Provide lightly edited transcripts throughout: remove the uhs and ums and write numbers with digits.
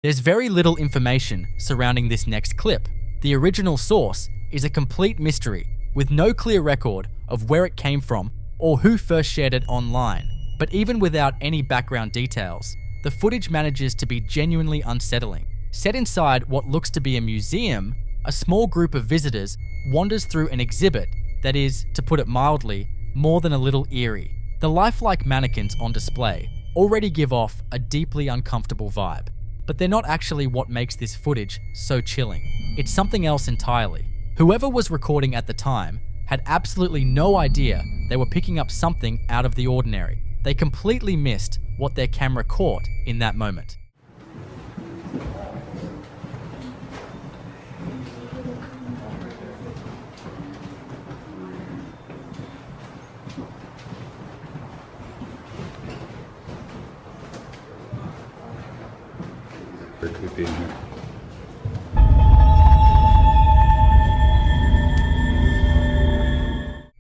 There's very little information surrounding this next clip. The original source is a complete mystery, with no clear record of where it came from or who first shared it online. But even without any background details, the footage manages to be genuinely unsettling. Set inside what looks to be a museum, a small group of visitors wanders through an exhibit that is, to put it mildly, more than a little eerie. The lifelike mannequins on display already give off a deeply uncomfortable vibe, but they're not actually what makes this footage so chilling. It's something else entirely. Whoever was recording at the time had absolutely no idea they were picking up something out of the ordinary. They completely missed what their camera caught in that moment. Very creepy in here.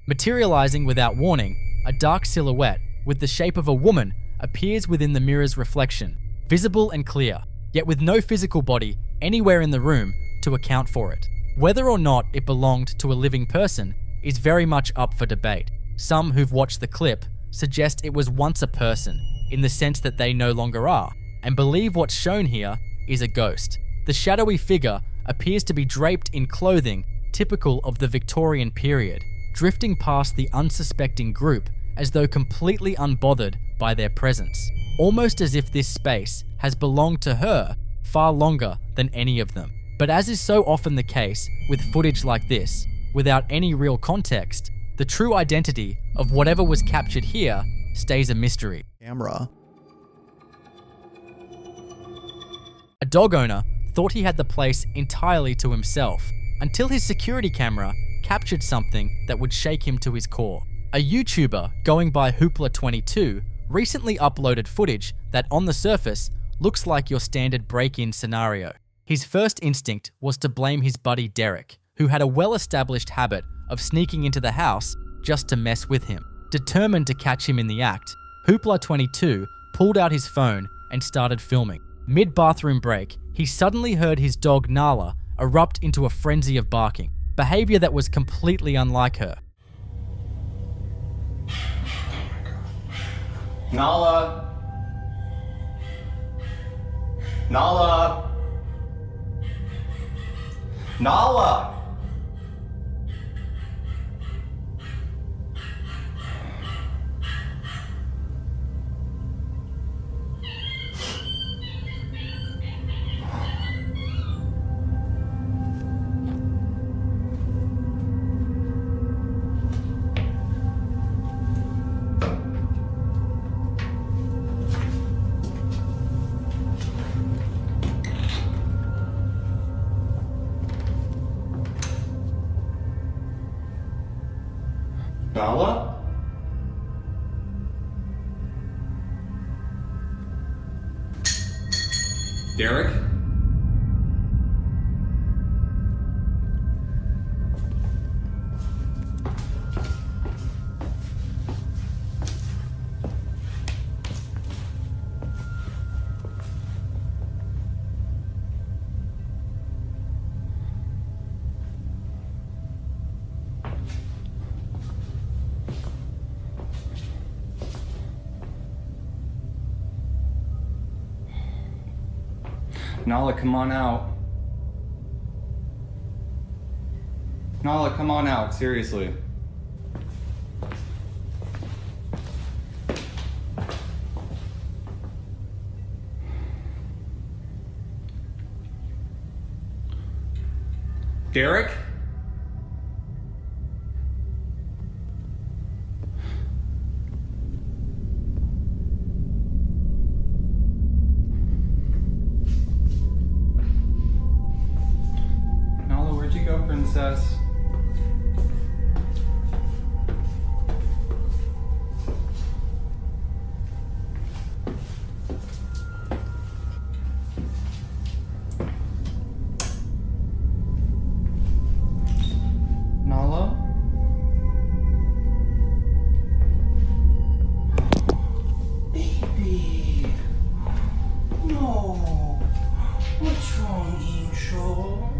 Materializing without warning, a dark silhouette with the shape of a woman appears within the mirror's reflection, visible and clear, yet with no physical body anywhere in the room to account for it. Whether or not it belonged to a living person is very much up for debate. Some who've watched the clip suggest it was once a person, in the sense that they no longer are, and believe what's shown here is a ghost. The shadowy figure appears to be draped in clothing typical of the Victorian period, drifting past the unsuspecting group as though completely unbothered by their presence, almost as if this space has belonged to her far longer than any of them. But as is so often the case with footage like this, without any real context, the true identity of whatever was captured here stays a mystery. Camera. A dog owner thought he had the place entirely to himself until his security camera captured something that would shake him to his core. A YouTuber going by Hoopla22 recently uploaded footage that on the surface looks like your standard break-in scenario. His first instinct was to blame his buddy Derek, who had a well-established habit of sneaking into the house just to mess with him. Determined to catch him in the act, Hoopla22 pulled out his phone and started filming. Mid-bathroom break, he suddenly heard his dog Nala erupt into a frenzy of barking, behavior that was completely unlike her. Nala! Nala! Nala! Nala? Derek? Nala, come on out. Nala, come on out, seriously. Derek? Princess. Nala? Baby. No. What's wrong, Angel?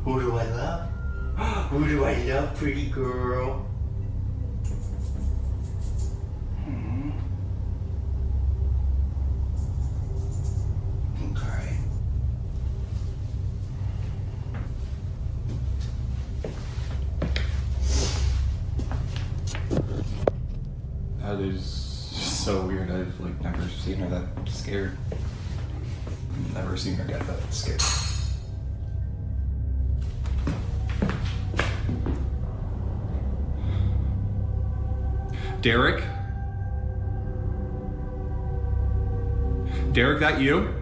Who do I love? Who do I love, pretty girl? Okay. That is so weird. I've never seen her that scared. Never seen her get that scared. Derek? Derek, that you?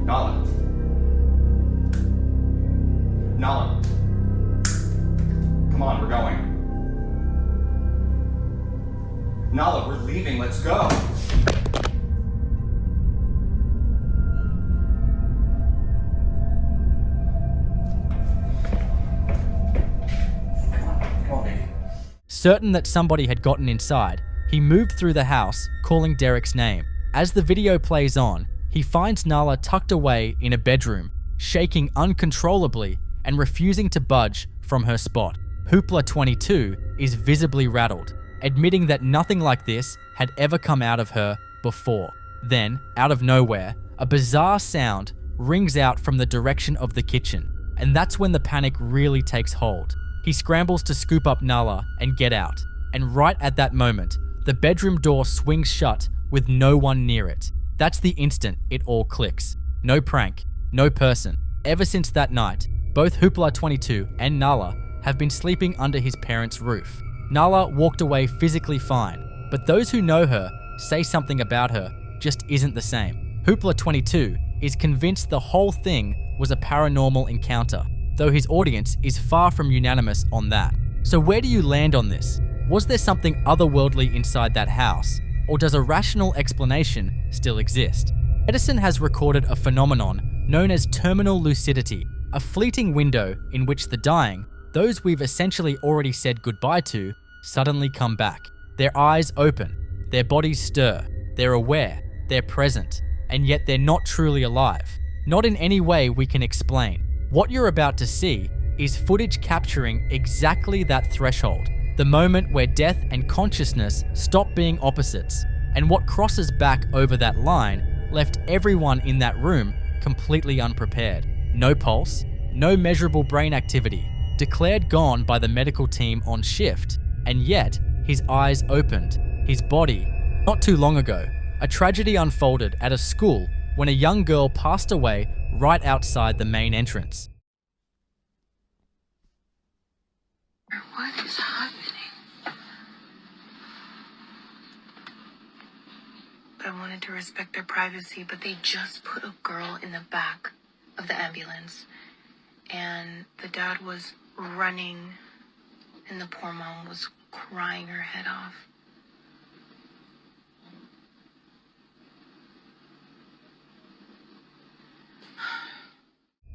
Nala. Nala. Come on, we're going. Nala, we're leaving. Let's go. Come on, baby. Certain that somebody had gotten inside, he moved through the house, calling Derek's name. As the video plays on, he finds Nala tucked away in a bedroom, shaking uncontrollably and refusing to budge from her spot. Hoopla 22 is visibly rattled, admitting that nothing like this had ever come out of her before. Then, out of nowhere, a bizarre sound rings out from the direction of the kitchen, and that's when the panic really takes hold. He scrambles to scoop up Nala and get out, and right at that moment, the bedroom door swings shut with no one near it. That's the instant it all clicks. No prank, no person. Ever since that night, both Hoopla 22 and Nala have been sleeping under his parents' roof. Nala walked away physically fine, but those who know her say something about her just isn't the same. Hoopla 22 is convinced the whole thing was a paranormal encounter, though his audience is far from unanimous on that. So where do you land on this? Was there something otherworldly inside that house, or does a rational explanation still exist? Edison has recorded a phenomenon known as terminal lucidity, a fleeting window in which the dying, those we've essentially already said goodbye to, suddenly come back. Their eyes open, their bodies stir, they're aware, they're present, and yet they're not truly alive. Not in any way we can explain. What you're about to see is footage capturing exactly that threshold, the moment where death and consciousness stop being opposites, and what crosses back over that line left everyone in that room completely unprepared. No pulse, no measurable brain activity, declared gone by the medical team on shift, and yet his eyes opened, his body. Not too long ago, a tragedy unfolded at a school when a young girl passed away right outside the main entrance. What is happening? I wanted to respect their privacy, but they just put a girl in the back of the ambulance. And the dad was running, and the poor mom was crying her head off.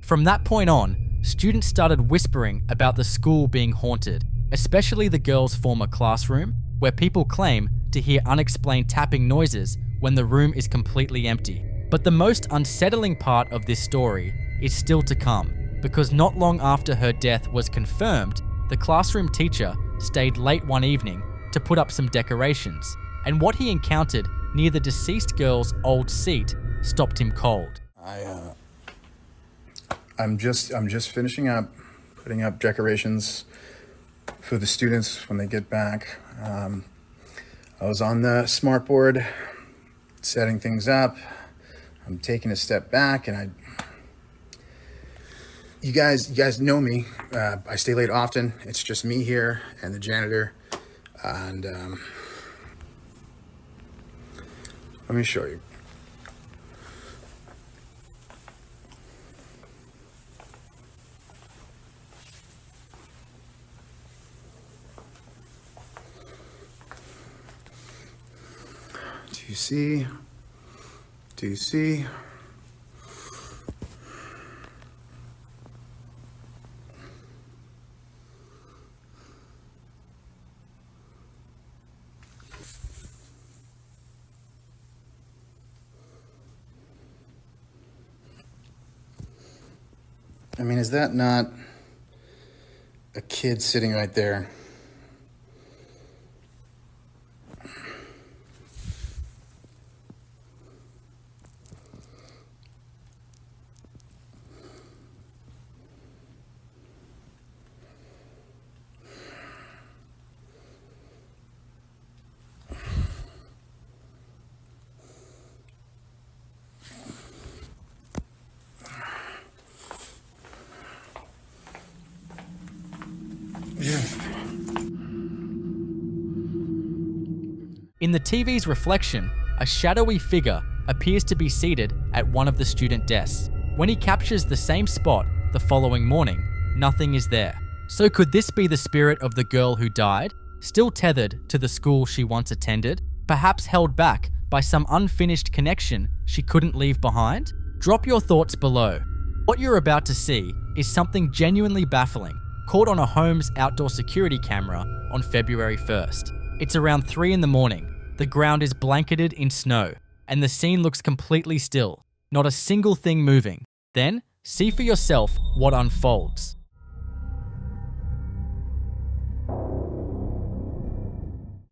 From that point on, students started whispering about the school being haunted, especially the girls' former classroom, where people claim to hear unexplained tapping noises when the room is completely empty. But the most unsettling part of this story is still to come, because not long after her death was confirmed, the classroom teacher stayed late one evening to put up some decorations, and what he encountered near the deceased girl's old seat stopped him cold. I'm just finishing up putting up decorations for the students when they get back. I was on the smartboard setting things up. I'm taking a step back, and you guys know me. I stay late often. It's just me here and the janitor, and let me show you. you see? Do you see? I mean, is that not a kid sitting right there? In the TV's reflection, a shadowy figure appears to be seated at one of the student desks. When he captures the same spot the following morning, nothing is there. So could this be the spirit of the girl who died, still tethered to the school she once attended, perhaps held back by some unfinished connection she couldn't leave behind? Drop your thoughts below. What you're about to see is something genuinely baffling, caught on a home's outdoor security camera on February 1st. It's around 3 in the morning. The ground is blanketed in snow, and the scene looks completely still. Not a single thing moving. Then, see for yourself what unfolds.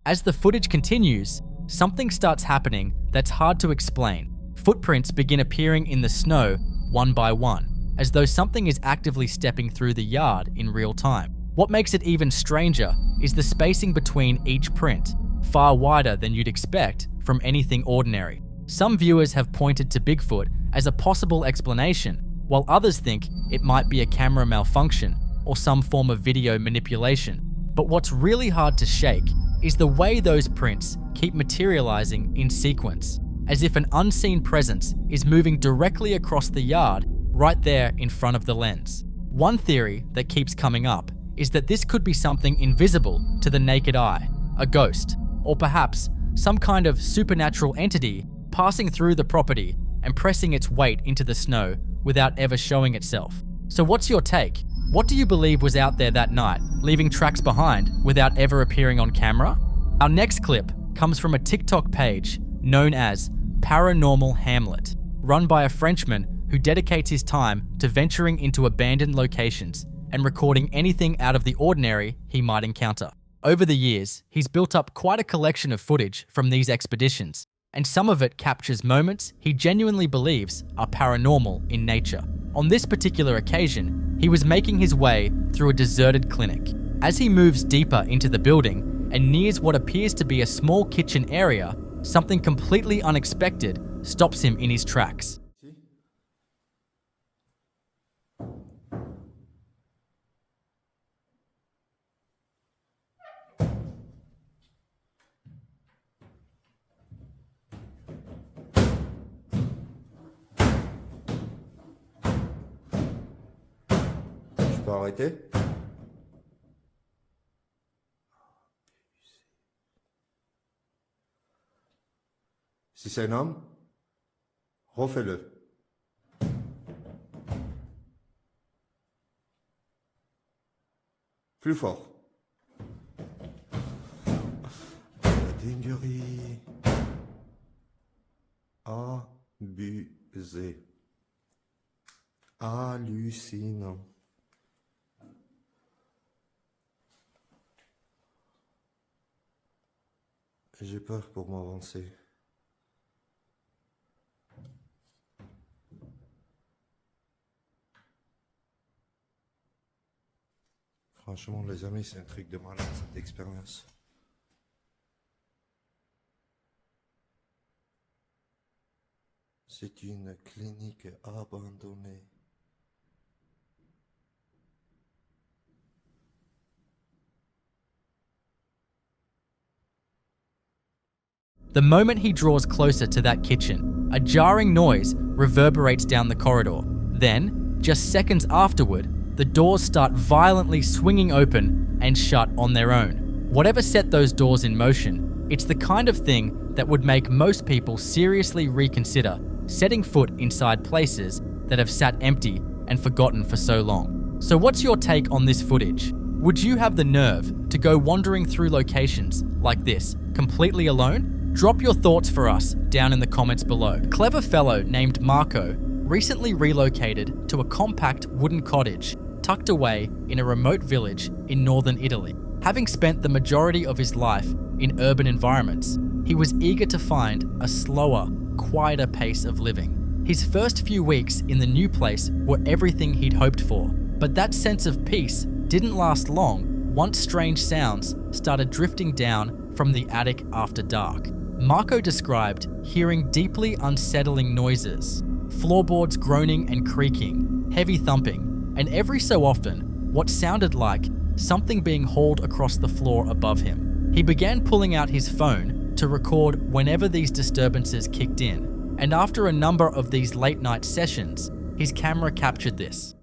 As the footage continues, something starts happening that's hard to explain. Footprints begin appearing in the snow one by one, as though something is actively stepping through the yard in real time. What makes it even stranger is the spacing between each print, far wider than you'd expect from anything ordinary. Some viewers have pointed to Bigfoot as a possible explanation, while others think it might be a camera malfunction or some form of video manipulation. But what's really hard to shake is the way those prints keep materializing in sequence, as if an unseen presence is moving directly across the yard right there in front of the lens. One theory that keeps coming up is that this could be something invisible to the naked eye, a ghost, or perhaps some kind of supernatural entity passing through the property and pressing its weight into the snow without ever showing itself. So what's your take? What do you believe was out there that night, leaving tracks behind without ever appearing on camera? Our next clip comes from a TikTok page known as Paranormal Hamlet, run by a Frenchman who dedicates his time to venturing into abandoned locations and recording anything out of the ordinary he might encounter. Over the years, he's built up quite a collection of footage from these expeditions, and some of it captures moments he genuinely believes are paranormal in nature. On this particular occasion, he was making his way through a deserted clinic. As he moves deeper into the building and nears what appears to be a small kitchen area, something completely unexpected stops him in his tracks. Je peux arrêter? Si c'est un homme, refais-le. Plus fort. La dinguerie. Abusé. Hallucinant. J'ai peur pour m'avancer. Franchement, les amis, c'est un truc de malade, cette expérience. C'est une clinique abandonnée. The moment he draws closer to that kitchen, a jarring noise reverberates down the corridor. Then, just seconds afterward, the doors start violently swinging open and shut on their own. Whatever set those doors in motion It's the kind of thing that would make most people seriously reconsider setting foot inside places that have sat empty and forgotten for so long. So what's your take on this footage? Would you have the nerve to go wandering through locations like this completely alone? Drop your thoughts for us down in the comments below. A clever fellow named Marco recently relocated to a compact wooden cottage tucked away in a remote village in northern Italy. Having spent the majority of his life in urban environments, he was eager to find a slower, quieter pace of living. His first few weeks in the new place were everything he'd hoped for, but that sense of peace didn't last long once strange sounds started drifting down from the attic after dark. Marco described hearing deeply unsettling noises, floorboards groaning and creaking, heavy thumping, and every so often, what sounded like something being hauled across the floor above him. He began pulling out his phone to record whenever these disturbances kicked in, and after a number of these late night sessions, his camera captured this.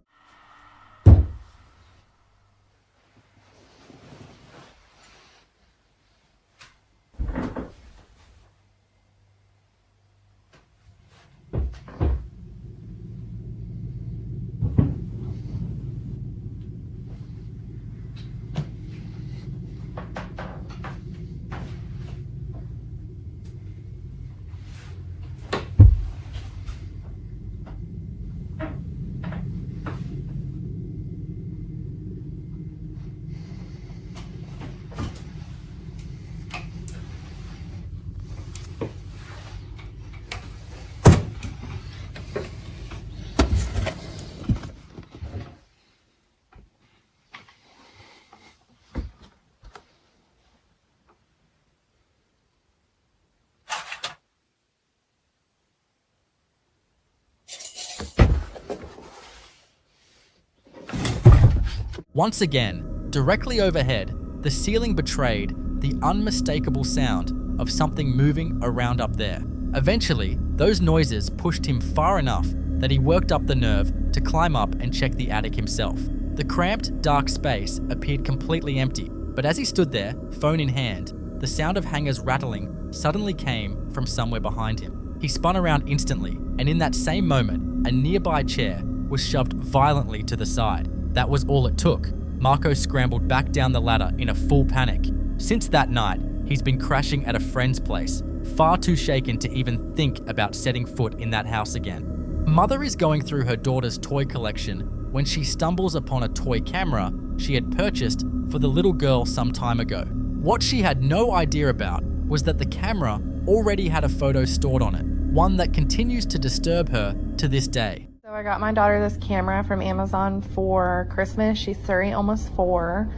Once again, directly overhead, the ceiling betrayed the unmistakable sound of something moving around up there. Eventually, those noises pushed him far enough that he worked up the nerve to climb up and check the attic himself. The cramped, dark space appeared completely empty, but as he stood there, phone in hand, the sound of hangers rattling suddenly came from somewhere behind him. He spun around instantly, and in that same moment, a nearby chair was shoved violently to the side. That was all it took. Marco scrambled back down the ladder in a full panic. Since that night, he's been crashing at a friend's place, far too shaken to even think about setting foot in that house again. Mother is going through her daughter's toy collection when she stumbles upon a toy camera she had purchased for the little girl some time ago. What she had no idea about was that the camera already had a photo stored on it, one that continues to disturb her to this day. So I got my daughter this camera from Amazon for Christmas. She's 3, almost 4.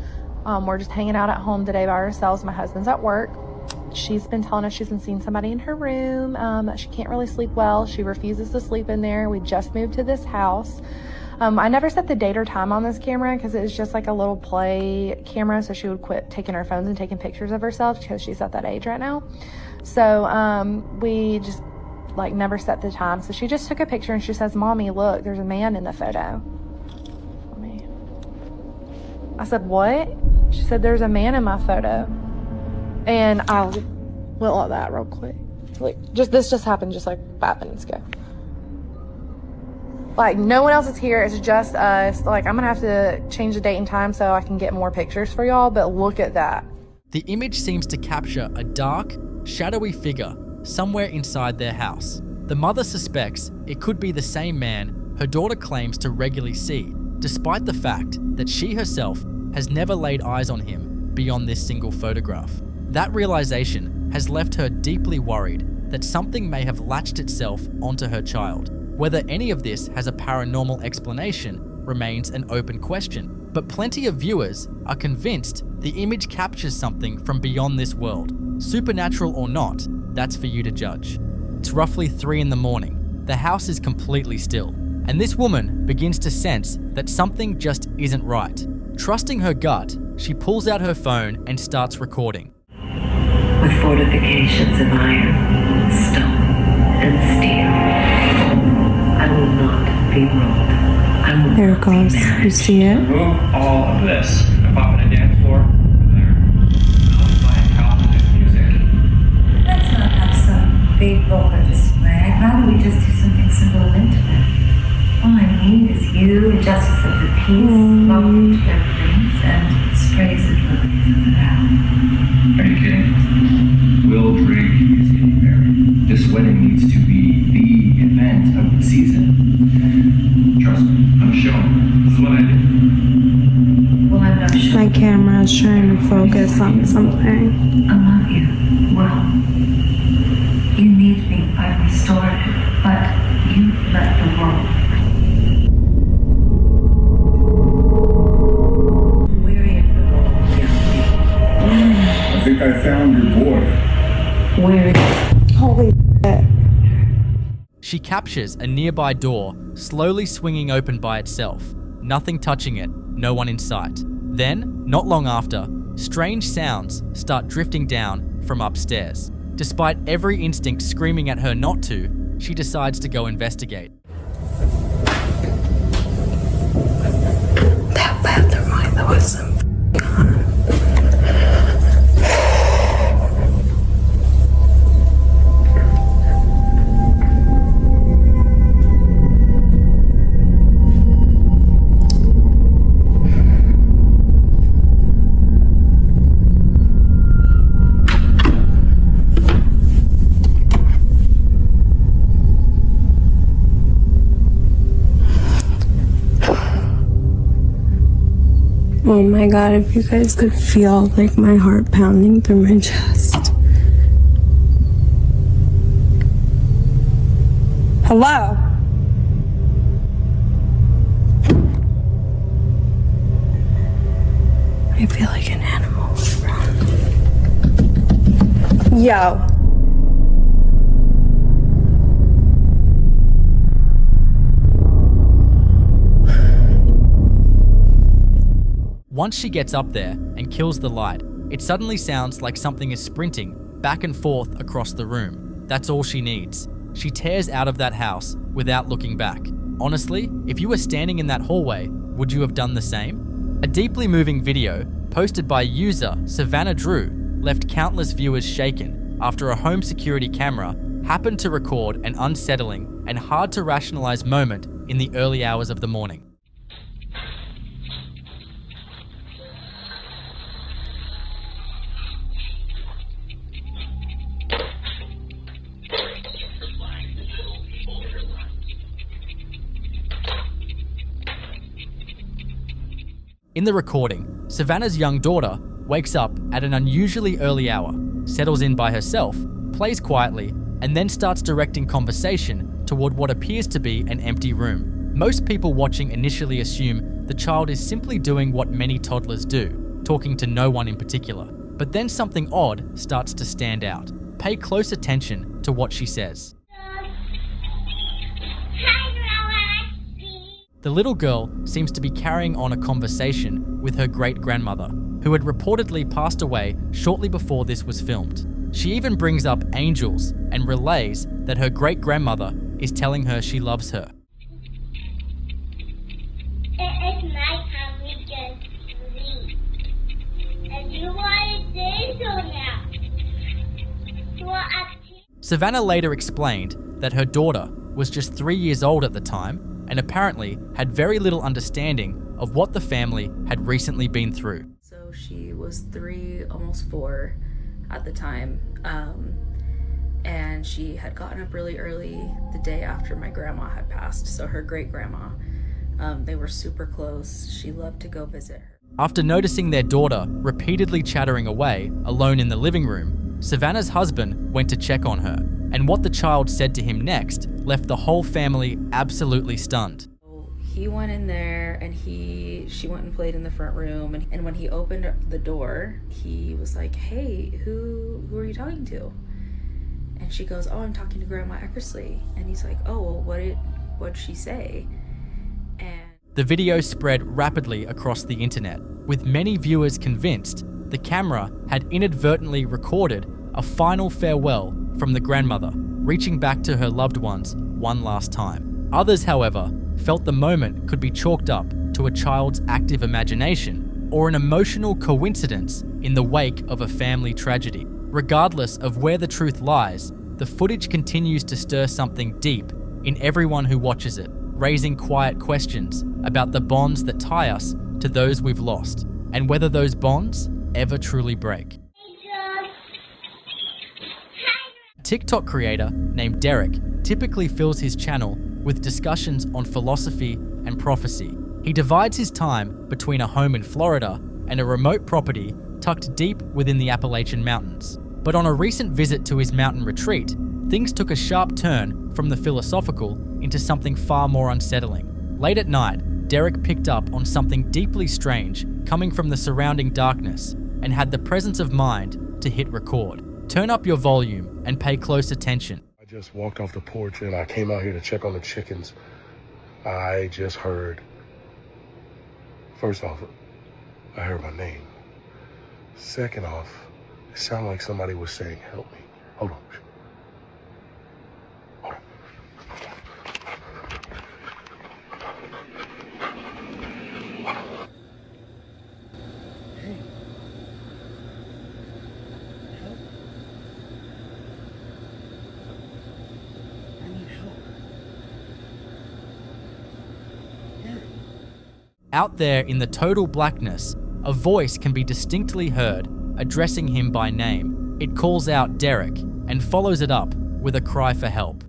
We're just hanging out at home today by ourselves. My husband's at work. She's been telling us she's been seeing somebody in her room, that she can't really sleep well. She refuses to sleep in there. We just moved to this house. I never set the date or time on this camera because it's just like a little play camera, so she would quit taking her phones and taking pictures of herself because she's at that age right now. So we just never set the time. So she just took a picture and she says, "Mommy, look, there's a man in the photo." I said, "What?" She said, "There's a man in my photo." And I went like that real quick. This just happened just like 5 minutes ago. No one else is here. It's just us. I'm gonna have to change the date and time so I can get more pictures for y'all, but look at that. The image seems to capture a dark, shadowy figure somewhere inside their house. The mother suspects it could be the same man her daughter claims to regularly see, despite the fact that she herself has never laid eyes on him beyond this single photograph. That realization has left her deeply worried that something may have latched itself onto her child. Whether any of this has a paranormal explanation remains an open question, but plenty of viewers are convinced the image captures something from beyond this world. Supernatural or not, that's for you to judge. It's roughly 3 a.m. The house is completely still, and this woman begins to sense that something just isn't right. Trusting her gut, she pulls out her phone and starts recording. With fortifications of iron, stone, and steel, I will not be ruled. I will There not it goes. be managed. You see it? Remove all of this. I'm popping a dance floor over there. I'll play Cauldron music. big vulgar display. I'd rather we just do something simple and intimate. All I need is you, the justice of the peace, welcome to their things, and sprays of lilies in the valley. Are you kidding? Will Drake is getting married. This wedding needs to be the event of the season. Trust me, I'm showing. This is what I do. Well, I'm not sure. My camera is trying to focus on something. I love you. Well, you need me. I restored it, but you let the world. Weary of the world, young I think I found your boy. Weary. Holy shit. She captures a nearby door slowly swinging open by itself, nothing touching it, no one in sight. Then, not long after, strange sounds start drifting down from upstairs. Despite every instinct screaming at her not to, she decides to go investigate. That bathroom, there was some Oh my god, if you guys could feel like my heart pounding through my chest. Hello? I feel like an animal was around. Yo. Once she gets up there and kills the light, it suddenly sounds like something is sprinting back and forth across the room. That's all she needs. She tears out of that house without looking back. Honestly, if you were standing in that hallway, would you have done the same? A deeply moving video posted by user Savannah Drew left countless viewers shaken after a home security camera happened to record an unsettling and hard to rationalize moment in the early hours of the morning. In the recording, Savannah's young daughter wakes up at an unusually early hour, settles in by herself, plays quietly, and then starts directing conversation toward what appears to be an empty room. Most people watching initially assume the child is simply doing what many toddlers do, talking to no one in particular. But then something odd starts to stand out. Pay close attention to what she says. The little girl seems to be carrying on a conversation with her great-grandmother, who had reportedly passed away shortly before this was filmed. She even brings up angels and relays that her great-grandmother is telling her she loves her. It's nighttime, we can sleep. And you want to say so now. Savannah later explained that her daughter was just 3 years old at the time and apparently had very little understanding of what the family had recently been through. So she was 3, almost 4 at the time, and she had gotten up really early the day after my grandma had passed, so her great-grandma. They were super close. She loved to go visit her. After noticing their daughter repeatedly chattering away alone in the living room, Savannah's husband went to check on her, and what the child said to him next left the whole family absolutely stunned. He went in there and she went and played in the front room, and when he opened the door, he was like, "Hey, who are you talking to?" And she goes, "Oh, I'm talking to Grandma Eckersley." And he's like, "Oh, well, what'd she say?" And the video spread rapidly across the internet, with many viewers convinced the camera had inadvertently recorded a final farewell from the grandmother, reaching back to her loved ones one last time. Others, however, felt the moment could be chalked up to a child's active imagination or an emotional coincidence in the wake of a family tragedy. Regardless of where the truth lies, the footage continues to stir something deep in everyone who watches it, raising quiet questions about the bonds that tie us to those we've lost, and whether those bonds ever truly break. A TikTok creator named Derek typically fills his channel with discussions on philosophy and prophecy. He divides his time between a home in Florida and a remote property tucked deep within the Appalachian Mountains. But on a recent visit to his mountain retreat, things took a sharp turn from the philosophical into something far more unsettling. Late at night, Derek picked up on something deeply strange coming from the surrounding darkness and had the presence of mind to hit record. Turn up your volume and pay close attention. I just walked off the porch and I came out here to check on the chickens. I just heard, first off, I heard my name. Second off, it sounded like somebody was saying, help me. Hold on. Hold on. Hey. Help. I need help. Hey. Out there in the total blackness, a voice can be distinctly heard addressing him by name. It calls out Derek and follows it up with a cry for help.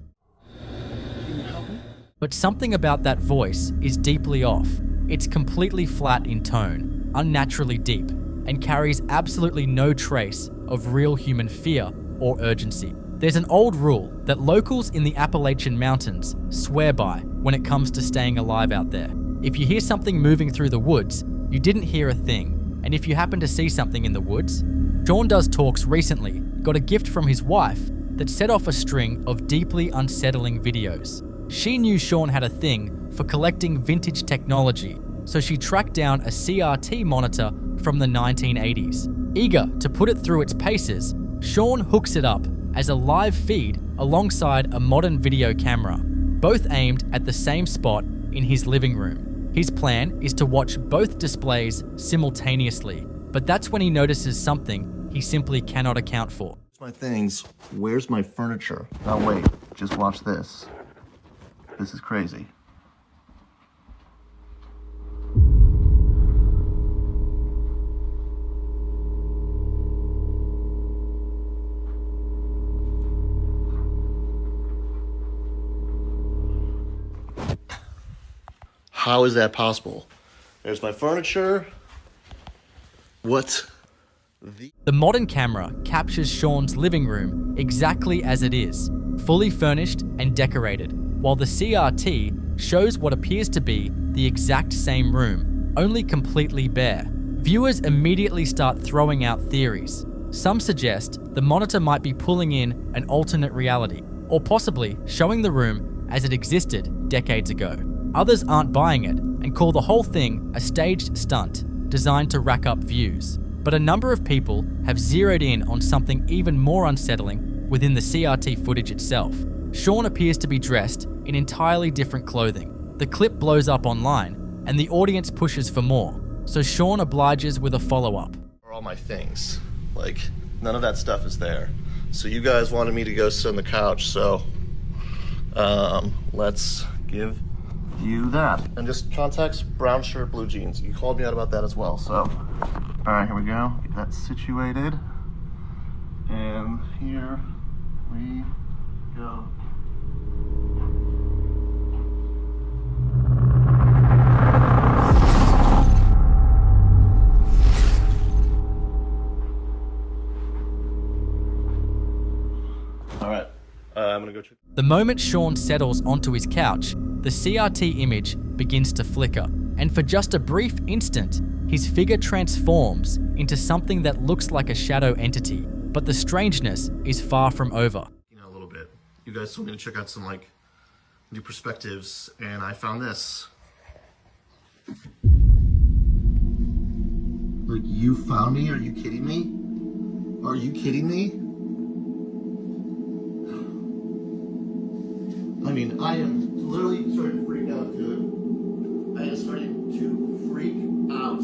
Can you help me? But something about that voice is deeply off. It's completely flat in tone, unnaturally deep, and carries absolutely no trace of real human fear or urgency. There's an old rule that locals in the Appalachian Mountains swear by when it comes to staying alive out there. If you hear something moving through the woods, you didn't hear a thing. And if you happen to see something in the woods, Sean Does Talks recently got a gift from his wife that set off a string of deeply unsettling videos. She knew Sean had a thing for collecting vintage technology, so she tracked down a CRT monitor from the 1980s. Eager to put it through its paces, Sean hooks it up as a live feed alongside a modern video camera, both aimed at the same spot in his living room. His plan is to watch both displays simultaneously, but that's when he notices something he simply cannot account for. My things, where's my furniture? Now wait, just watch this. This is crazy. How is that possible? There's my furniture. What? The modern camera captures Sean's living room exactly as it is, fully furnished and decorated, while the CRT shows what appears to be the exact same room, only completely bare. Viewers immediately start throwing out theories. Some suggest the monitor might be pulling in an alternate reality, or possibly showing the room as it existed decades ago. Others aren't buying it and call the whole thing a staged stunt designed to rack up views. But a number of people have zeroed in on something even more unsettling within the CRT footage itself. Sean appears to be dressed in entirely different clothing. The clip blows up online and the audience pushes for more, so Sean obliges with a follow-up. Are all my things. Like, none of that stuff is there. So you guys wanted me to go sit on the couch, so let's give you that. And just context, brown shirt, blue jeans. You called me out about that as well, so. All right, here we go. Get that situated. And here we go. All right, I'm gonna go check. The moment Sean settles onto his couch, the CRT image begins to flicker, and for just a brief instant, his figure transforms into something that looks like a shadow entity, but the strangeness is far from over. You know, a little bit. You guys told me to check out some, like, new perspectives, and I found this. Like, you found me? Are you kidding me? Are you kidding me? I mean, I am literally starting to freak out, dude. I am starting to freak out.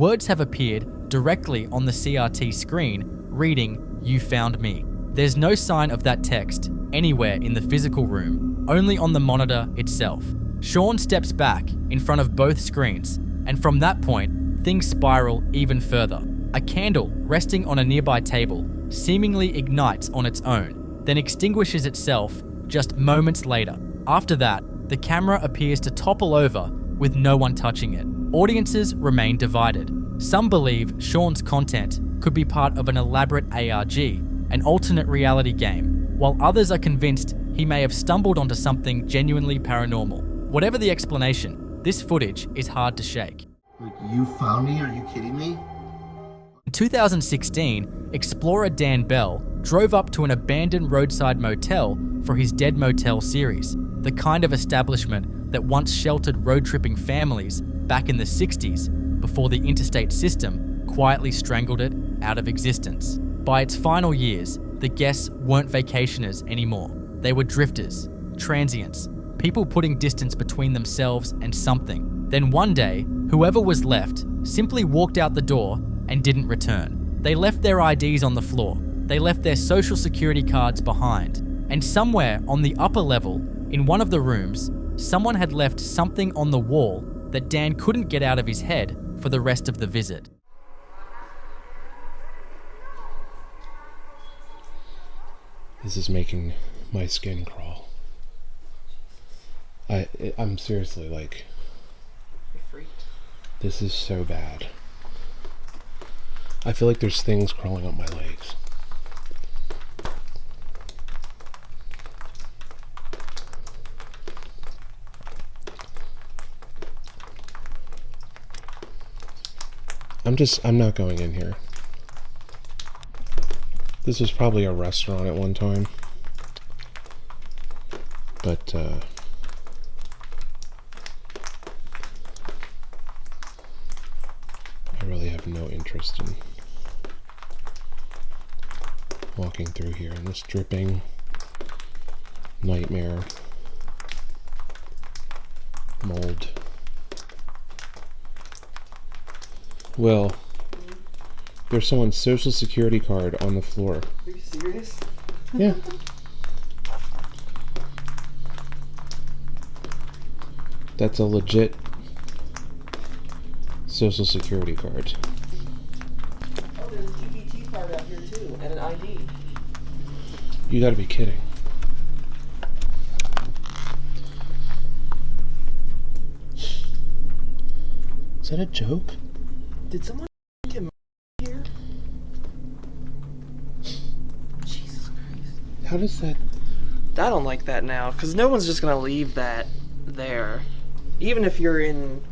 Words have appeared directly on the CRT screen, reading, "You found me." There's no sign of that text anywhere in the physical room, only on the monitor itself. Sean steps back in front of both screens, and from that point, things spiral even further. A candle resting on a nearby table seemingly ignites on its own, then extinguishes itself just moments later. After that, the camera appears to topple over with no one touching it. Audiences remain divided. Some believe Sean's content could be part of an elaborate ARG, an alternate reality game, while others are convinced he may have stumbled onto something genuinely paranormal. Whatever the explanation, this footage is hard to shake. Like, you found me? Are you kidding me? In 2016, explorer Dan Bell drove up to an abandoned roadside motel for his Dead Motel series, the kind of establishment that once sheltered road-tripping families back in the 60s before the interstate system quietly strangled it out of existence. By its final years, the guests weren't vacationers anymore. They were drifters, transients, people putting distance between themselves and something. Then one day, whoever was left simply walked out the door and didn't return. They left their IDs on the floor. They left their social security cards behind. And somewhere on the upper level, in one of the rooms, someone had left something on the wall that Dan couldn't get out of his head for the rest of the visit. This is making my skin crawl. I'm seriously like... You're freaked. This is so bad. I feel like there's things crawling up my legs. I'm not going in here. This was probably a restaurant at one time. But, I really have no interest in walking through here in this dripping nightmare mold. Will, there's someone's social security card on the floor. Are you serious? Yeah. That's a legit social security card. Oh, there's a GBT card out here too, and an ID. You gotta be kidding. Is that a joke? Did someone get here? Jesus Christ. How does that... I don't like that now, because no one's just gonna leave that there. Even if you're in...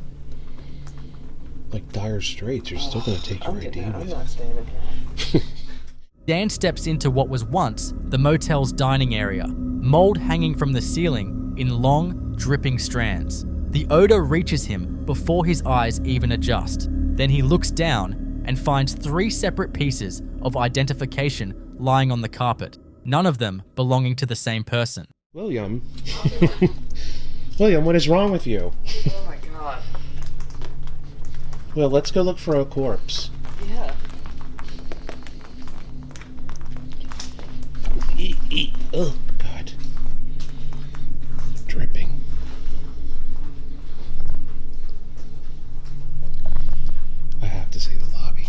like dire straits, you're still gonna take your ID I'm with not you. staying in here. Dan steps into what was once the motel's dining area, mold hanging from the ceiling in long, dripping strands. The odor reaches him before his eyes even adjust. Then he looks down and finds 3 separate pieces of identification lying on the carpet, none of them belonging to the same person. William? William, what is wrong with you? Oh my god. Well, let's go look for a corpse. Yeah. Oh, God. Dripping. I have to see the lobby.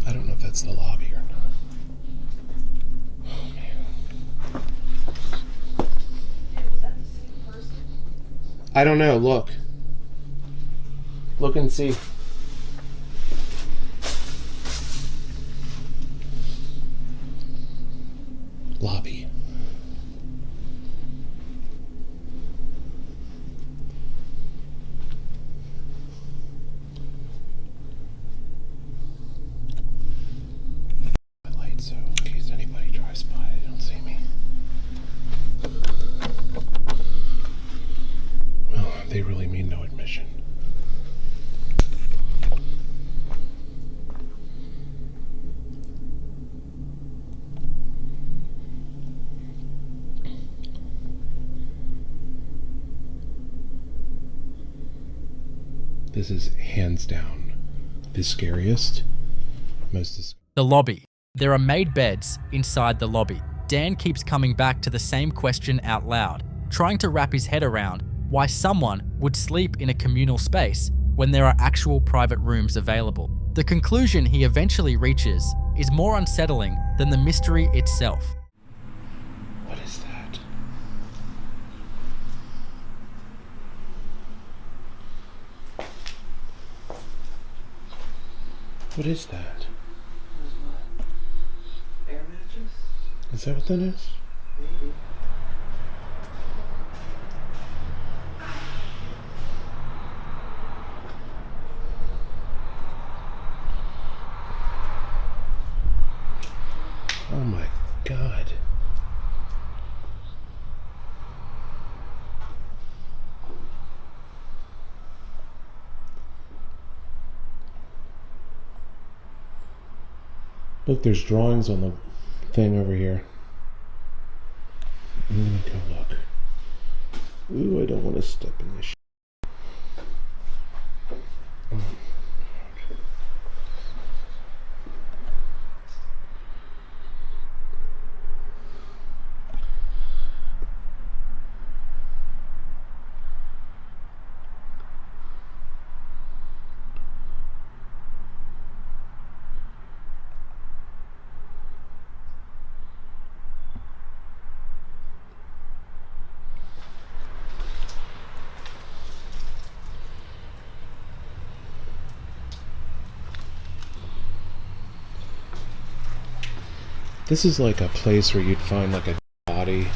I don't know if that's the lobby or not. Oh, man. Was that the same person? I don't know. Look. Look and see. Lobby. My light, so in case anybody drives by, they don't see me. Well, they really mean no admission. This is hands down the scariest, The lobby. There are made beds inside the lobby. Dan keeps coming back to the same question out loud, trying to wrap his head around why someone would sleep in a communal space when there are actual private rooms available. The conclusion he eventually reaches is more unsettling than the mystery itself. What is that? What is that? Air mattress? Is that what that is? Maybe. Oh my God. Look, there's drawings on the thing over here. I'm gonna go look. Ooh, I don't want to step in this shit. This is like a place where you'd find like a body.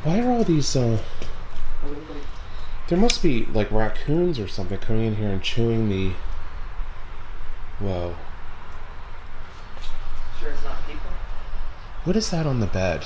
Why are all these, there must be like raccoons or something coming in here and chewing the... Whoa. Sure it's not people? What is that on the bed?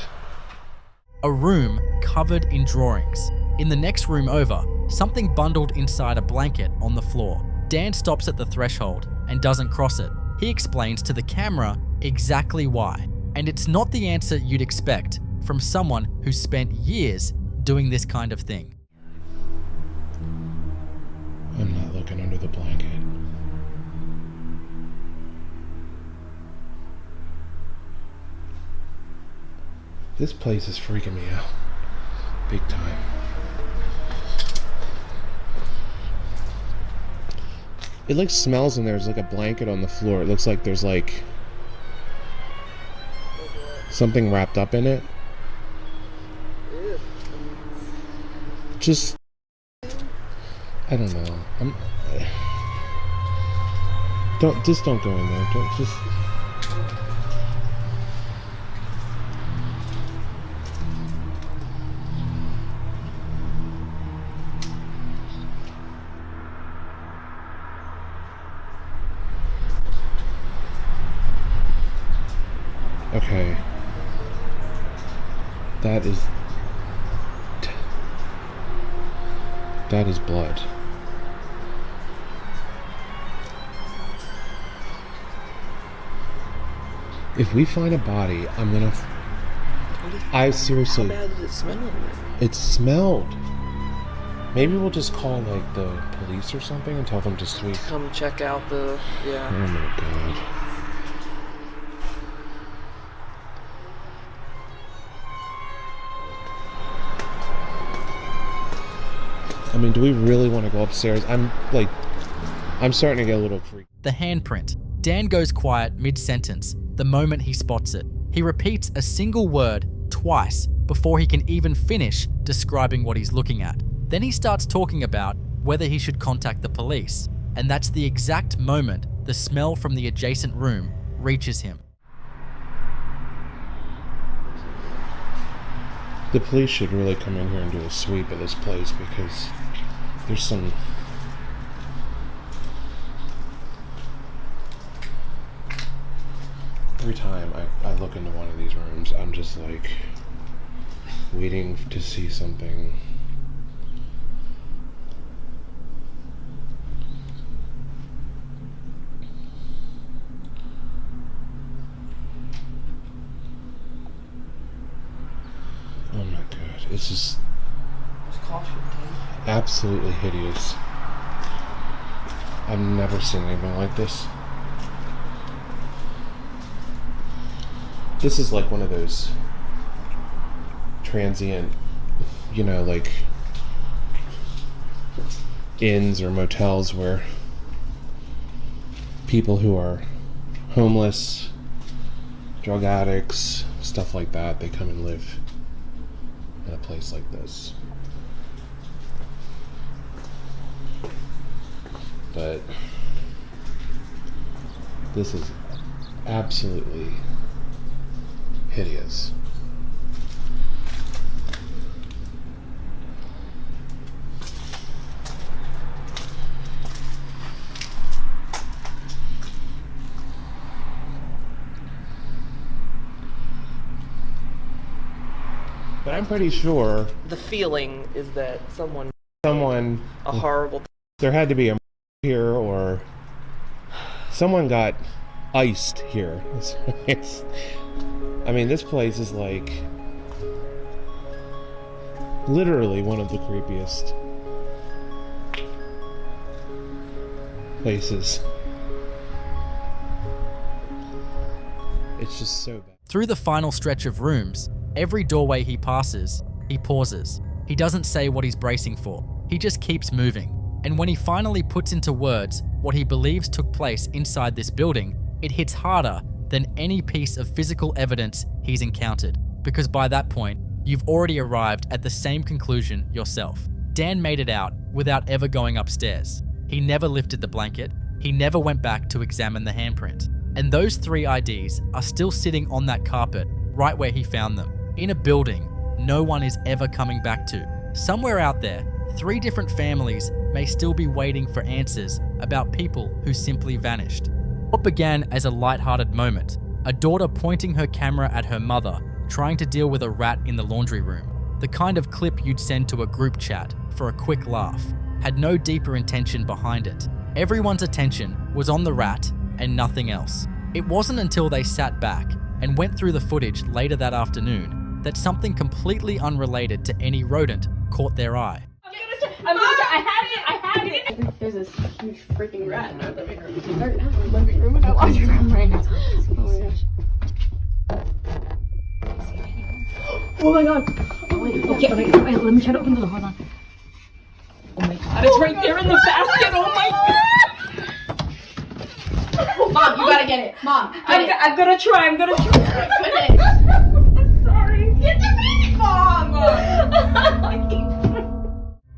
A room covered in drawings. In the next room over, something bundled inside a blanket on the floor. Dan stops at the threshold and doesn't cross it. He explains to the camera exactly why. And it's not the answer you'd expect from someone who's spent years doing this kind of thing. I'm not looking under the blanket. This place is freaking me out. Big time. It like smells in there. There's like a blanket on the floor. It looks like there's like something wrapped up in it. Just, I don't know. Don't go in there. Don't just. Okay. That is blood. If we find a body, I'm gonna... I seriously... How bad did it smell in there? It smelled. Maybe we'll just call like the police or something and tell them to sweep. Come check out the... yeah. Oh my God. I mean, do we really want to go upstairs? I'm starting to get a little freaked. The handprint. Dan goes quiet mid-sentence the moment he spots it. He repeats a single word twice before he can even finish describing what he's looking at. Then he starts talking about whether he should contact the police, and that's the exact moment the smell from the adjacent room reaches him. The police should really come in here and do a sweep of this place because there's some... Every time I look into one of these rooms, I'm just like waiting to see something. Oh my God, it's just absolutely hideous. I've never seen anything like this. This is like one of those transient, you know, like inns or motels where people who are homeless, drug addicts, stuff like that, they come and live in a place like this. But this is absolutely hideous. But I'm pretty sure The feeling is that someone a horrible. there had to be a here, or someone got iced here. I mean, this place is like literally one of the creepiest places. It's just so bad. Through the final stretch of rooms, every doorway he passes, he pauses. He doesn't say what he's bracing for. He just keeps moving. And when he finally puts into words what he believes took place inside this building, it hits harder than any piece of physical evidence he's encountered. Because by that point, you've already arrived at the same conclusion yourself. Dan made it out without ever going upstairs. He never lifted the blanket. He never went back to examine the handprint. And those 3 IDs are still sitting on that carpet right where he found them, in a building no one is ever coming back to. Somewhere out there, 3 different families may still be waiting for answers about people who simply vanished. What began as a light-hearted moment, a daughter pointing her camera at her mother, trying to deal with a rat in the laundry room, the kind of clip you'd send to a group chat for a quick laugh, had no deeper intention behind it. Everyone's attention was on the rat and nothing else. It wasn't until they sat back and went through the footage later that afternoon that something completely unrelated to any rodent caught their eye. I had it! There's this huge freaking rat in our living room. They're in our living room and our laundry room right now. Oh my gosh. Oh my god! Oh my god. Okay, let me try to open the door. Hold on. Oh my god, it's right there in the basket! Oh my god! Mom, you gotta get it. Mom, I'm gonna try. I'm gonna try. I'm sorry. Get the baby, Mom!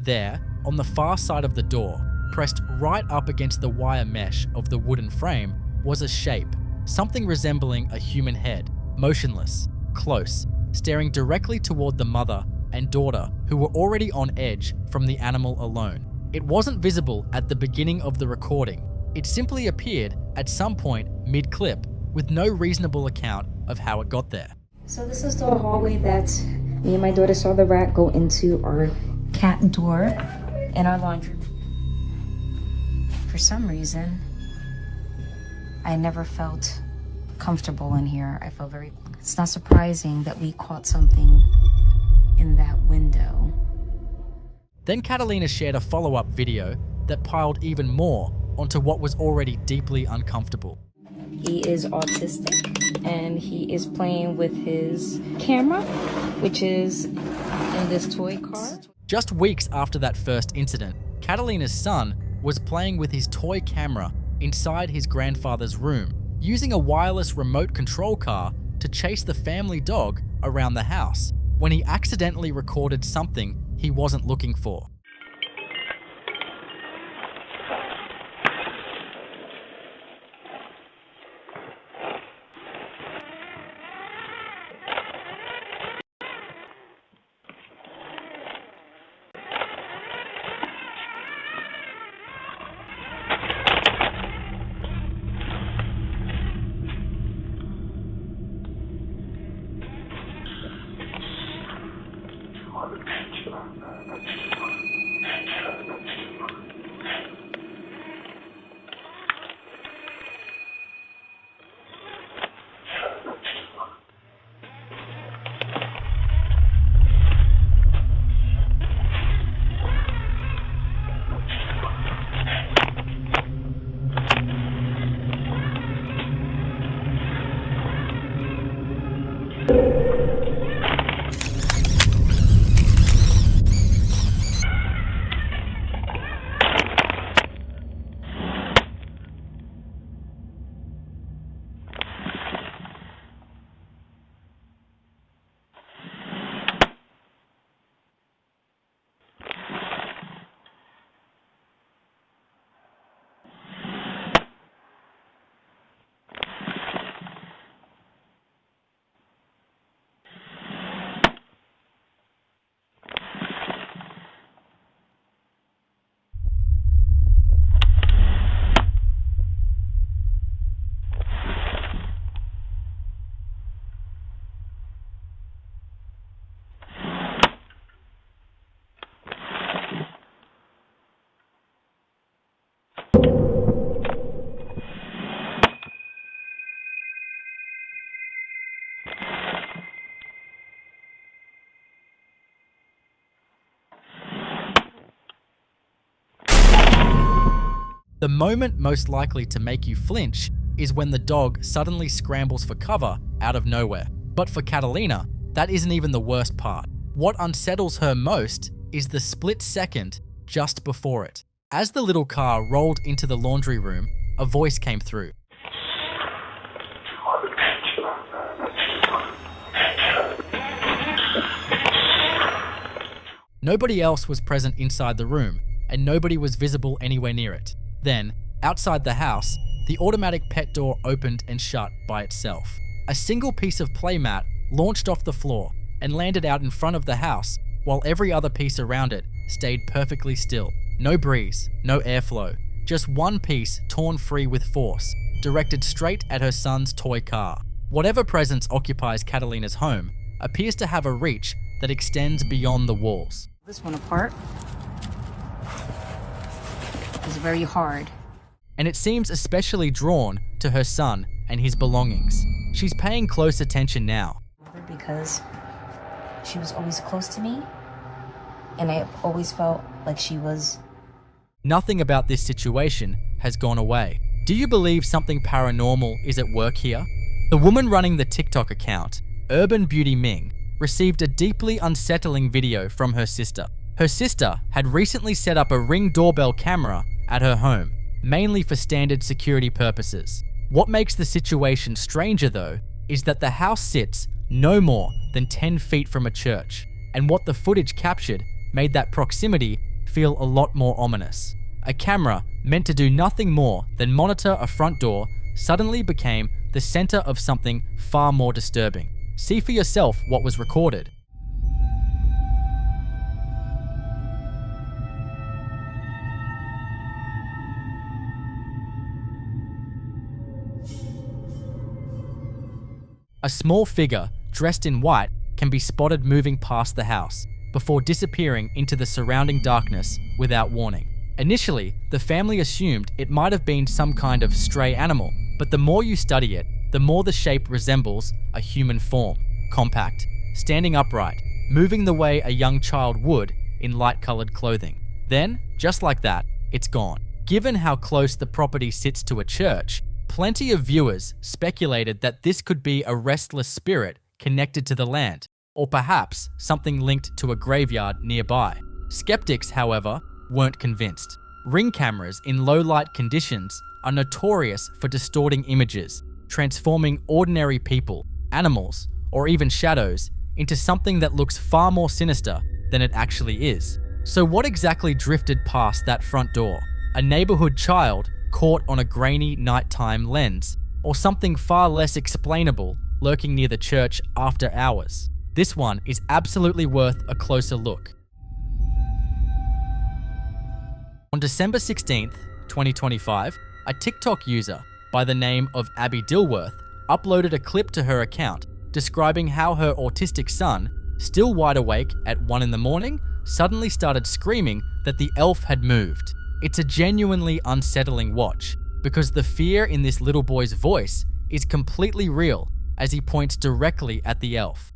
There, on the far side of the door, pressed right up against the wire mesh of the wooden frame, was a shape, something resembling a human head, motionless, close, staring directly toward the mother and daughter who were already on edge from the animal alone. It wasn't visible at the beginning of the recording. It simply appeared at some point mid-clip, with no reasonable account of how it got there. So this is the hallway that me and my daughter saw the rat go into our cat door in our laundry room. For some reason, I never felt comfortable in here. I felt very... It's not surprising that we caught something in that window. Then Catalina shared a follow-up video that piled even more onto what was already deeply uncomfortable. He is autistic and he is playing with his camera, which is in this toy car. Just weeks after that first incident, Catalina's son was playing with his toy camera inside his grandfather's room, using a wireless remote control car to chase the family dog around the house, when he accidentally recorded something he wasn't looking for. The moment most likely to make you flinch is when the dog suddenly scrambles for cover out of nowhere. But for Catalina, that isn't even the worst part. What unsettles her most is the split second just before it. As the little car rolled into the laundry room, a voice came through. Nobody else was present inside the room, and nobody was visible anywhere near it. Then, outside the house, the automatic pet door opened and shut by itself. A single piece of playmat launched off the floor and landed out in front of the house, while every other piece around it stayed perfectly still. No breeze, no airflow, just one piece torn free with force, directed straight at her son's toy car. Whatever presence occupies Catalina's home appears to have a reach that extends beyond the walls. This one apart is very hard. And it seems especially drawn to her son and his belongings. She's paying close attention now. Because she was always close to me, and I always felt like she was. Nothing about this situation has gone away. Do you believe something paranormal is at work here? The woman running the TikTok account, Urban Beauty Ming, received a deeply unsettling video from her sister. Her sister had recently set up a Ring doorbell camera at her home, mainly for standard security purposes. What makes the situation stranger though, is that the house sits no more than 10 feet from a church, and what the footage captured made that proximity feel a lot more ominous. A camera meant to do nothing more than monitor a front door suddenly became the center of something far more disturbing. See for yourself what was recorded. A small figure dressed in white can be spotted moving past the house before disappearing into the surrounding darkness without warning. Initially, the family assumed it might have been some kind of stray animal, but the more you study it, the more the shape resembles a human form, compact, standing upright, moving the way a young child would in light-colored clothing. Then, just like that, it's gone. Given how close the property sits to a church, plenty of viewers speculated that this could be a restless spirit connected to the land, or perhaps something linked to a graveyard nearby. Skeptics, however, weren't convinced. Ring cameras in low-light conditions are notorious for distorting images, transforming ordinary people, animals, or even shadows into something that looks far more sinister than it actually is. So what exactly drifted past that front door? A neighborhood child caught on a grainy nighttime lens, or something far less explainable lurking near the church after hours? This one is absolutely worth a closer look. On December 16th, 2025, a TikTok user by the name of Abby Dilworth uploaded a clip to her account describing how her autistic son, still wide awake at 1 in the morning, suddenly started screaming that the elf had moved. It's a genuinely unsettling watch because the fear in this little boy's voice is completely real as he points directly at the elf.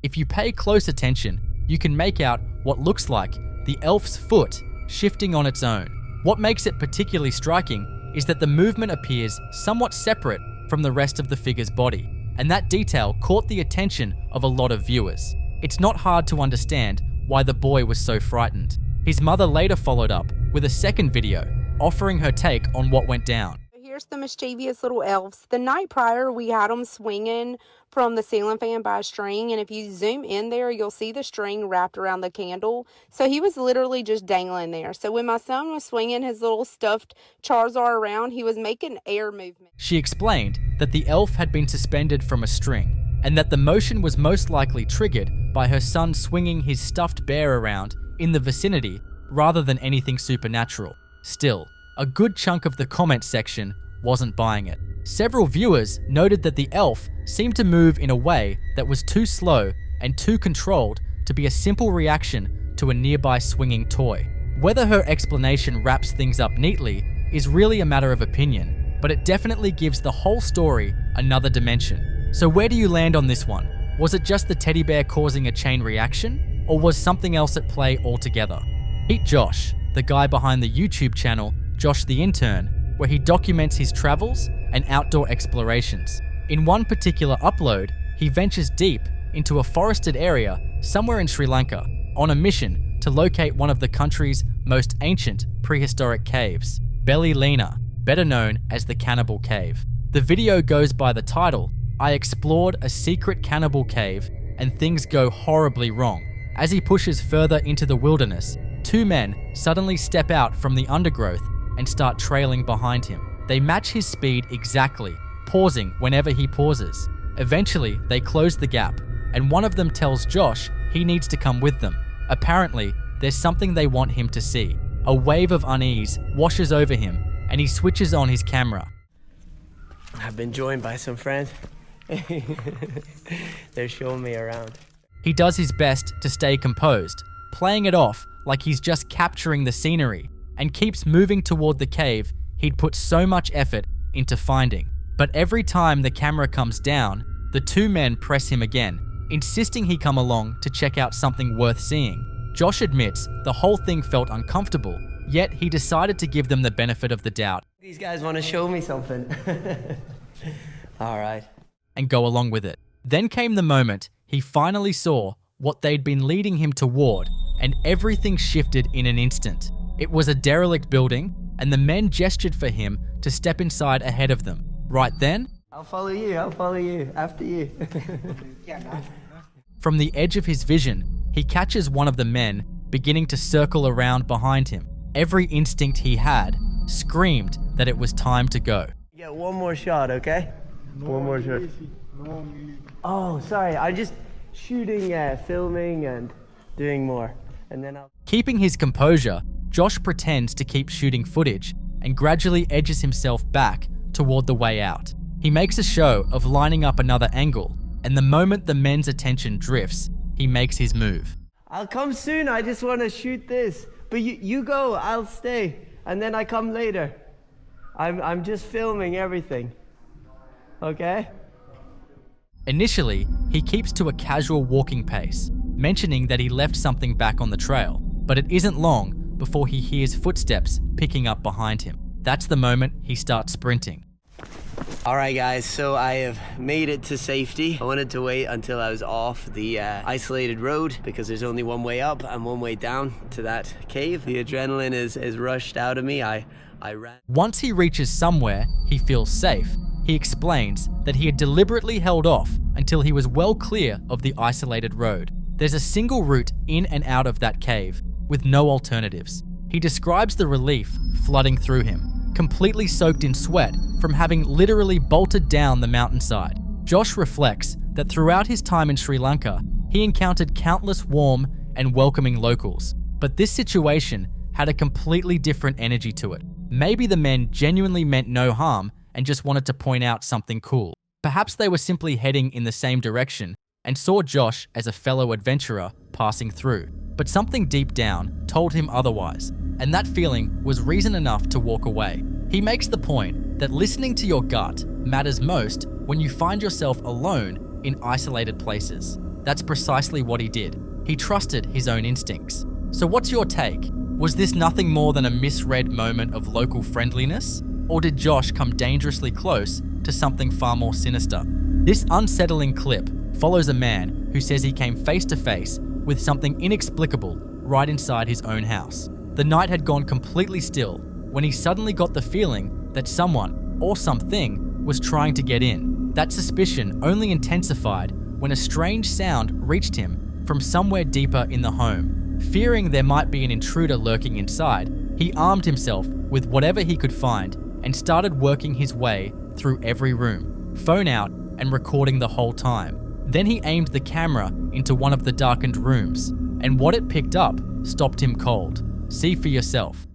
If you pay close attention, you can make out what looks like the elf's foot shifting on its own. What makes it particularly striking is that the movement appears somewhat separate from the rest of the figure's body, and that detail caught the attention of a lot of viewers. It's not hard to understand why the boy was so frightened. His mother later followed up with a second video, offering her take on what went down. Here's the mischievous little elves. The night prior, we had them swinging from the ceiling fan by a string, and if you zoom in there, you'll see the string wrapped around the candle. So he was literally just dangling there. So when my son was swinging his little stuffed Charizard around, he was making air movement. She explained that the elf had been suspended from a string, and that the motion was most likely triggered by her son swinging his stuffed bear around in the vicinity rather than anything supernatural. Still, a good chunk of the comment section wasn't buying it. Several viewers noted that the elf seemed to move in a way that was too slow and too controlled to be a simple reaction to a nearby swinging toy. Whether her explanation wraps things up neatly is really a matter of opinion, but it definitely gives the whole story another dimension. So where do you land on this one? Was it just the teddy bear causing a chain reaction, or was something else at play altogether? Meet Josh, the guy behind the YouTube channel Josh the Intern, where he documents his travels and outdoor explorations. In one particular upload, he ventures deep into a forested area somewhere in Sri Lanka on a mission to locate one of the country's most ancient prehistoric caves, Belly Lena, better known as the Cannibal Cave. The video goes by the title, "I explored a secret cannibal cave and things go horribly wrong." As he pushes further into the wilderness, two men suddenly step out from the undergrowth and start trailing behind him. They match his speed exactly, pausing whenever he pauses. Eventually, they close the gap, and one of them tells Josh he needs to come with them. Apparently, there's something they want him to see. A wave of unease washes over him, and he switches on his camera. I've been joined by some friends. They're showing me around. He does his best to stay composed, playing it off like he's just capturing the scenery, and keeps moving toward the cave he'd put so much effort into finding. But every time the camera comes down, the two men press him again, insisting he come along to check out something worth seeing. Josh admits the whole thing felt uncomfortable, yet he decided to give them the benefit of the doubt. These guys want to show me something. All right. And go along with it. Then came the moment he finally saw what they'd been leading him toward, and everything shifted in an instant. It was a derelict building, and the men gestured for him to step inside ahead of them. Right then, I'll follow you after you. From the edge of his vision, he catches one of the men beginning to circle around behind him. Every instinct he had screamed that it was time to go. Get one more shot, okay? One more shot. Oh, sorry, I'm just shooting, filming, and doing more. And then I'll... Keeping his composure, Josh pretends to keep shooting footage and gradually edges himself back toward the way out. He makes a show of lining up another angle, and the moment the men's attention drifts, he makes his move. I'll come soon, I just want to shoot this. But you go, I'll stay, and then I come later. I'm just filming everything. Okay? Initially, he keeps to a casual walking pace, mentioning that he left something back on the trail, but it isn't long before he hears footsteps picking up behind him. That's the moment he starts sprinting. Alright guys, so I have made it to safety. I wanted to wait until I was off the isolated road because there's only one way up and one way down to that cave. The adrenaline is rushed out of me. I ran. Once he reaches somewhere he feels safe, he explains that he had deliberately held off until he was well clear of the isolated road. There's a single route in and out of that cave, with no alternatives. He describes the relief flooding through him, completely soaked in sweat from having literally bolted down the mountainside. Josh reflects that throughout his time in Sri Lanka, he encountered countless warm and welcoming locals, but this situation had a completely different energy to it. Maybe the men genuinely meant no harm and just wanted to point out something cool. Perhaps they were simply heading in the same direction and saw Josh as a fellow adventurer passing through. But something deep down told him otherwise, and that feeling was reason enough to walk away. He makes the point that listening to your gut matters most when you find yourself alone in isolated places. That's precisely what he did. He trusted his own instincts. So what's your take? Was this nothing more than a misread moment of local friendliness? Or did Josh come dangerously close to something far more sinister? This unsettling clip follows a man who says he came face to face with something inexplicable right inside his own house. The night had gone completely still when he suddenly got the feeling that someone or something was trying to get in. That suspicion only intensified when a strange sound reached him from somewhere deeper in the home. Fearing there might be an intruder lurking inside, he armed himself with whatever he could find and started working his way through every room, phone out and recording the whole time. Then he aimed the camera into one of the darkened rooms, and what it picked up stopped him cold. See for yourself.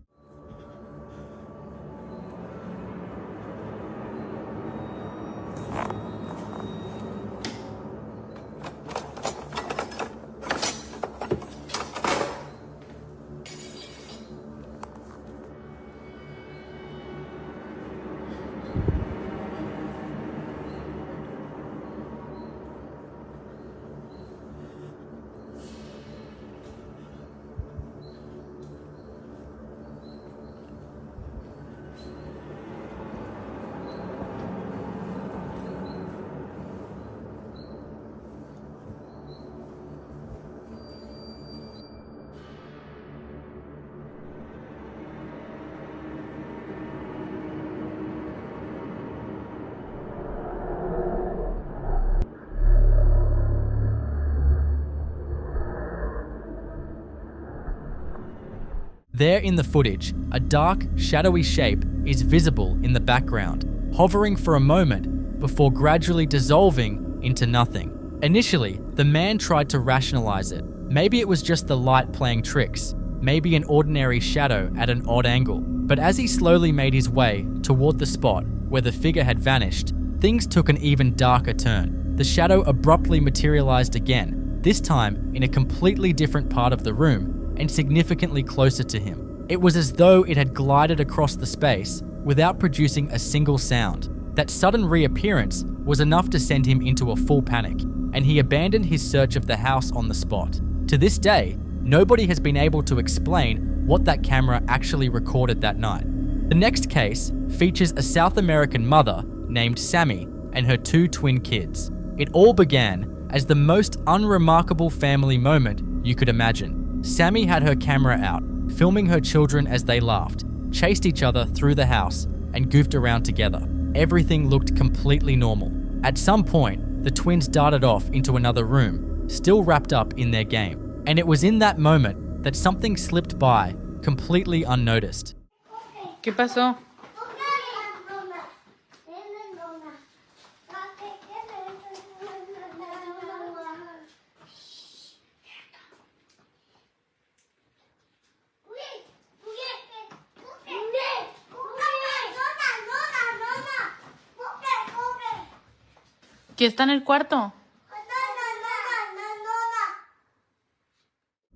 There in the footage, a dark, shadowy shape is visible in the background, hovering for a moment before gradually dissolving into nothing. Initially, the man tried to rationalize it. Maybe it was just the light playing tricks, maybe an ordinary shadow at an odd angle. But as he slowly made his way toward the spot where the figure had vanished, things took an even darker turn. The shadow abruptly materialized again, this time in a completely different part of the room and significantly closer to him. It was as though it had glided across the space without producing a single sound. That sudden reappearance was enough to send him into a full panic, and he abandoned his search of the house on the spot. To this day, nobody has been able to explain what that camera actually recorded that night. The next case features a South American mother named Sammy and her 2 twin kids. It all began as the most unremarkable family moment you could imagine. Sammy had her camera out, filming her children as they laughed, chased each other through the house, and goofed around together. Everything looked completely normal. At some point, the twins darted off into another room, still wrapped up in their game. And it was in that moment that something slipped by, completely unnoticed. ¿Qué pasó? ¿Quién está en el cuarto?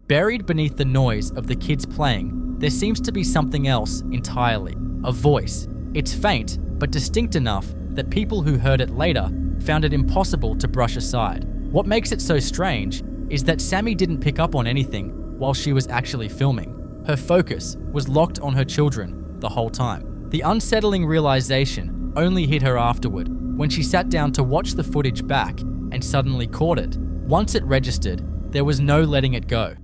Buried beneath the noise of the kids playing, there seems to be something else entirely. A voice. It's faint, but distinct enough that people who heard it later found it impossible to brush aside. What makes it so strange is that Sammy didn't pick up on anything while she was actually filming. Her focus was locked on her children the whole time. The unsettling realization only hit her afterward, when she sat down to watch the footage back and suddenly caught it. Once it registered, there was no letting it go.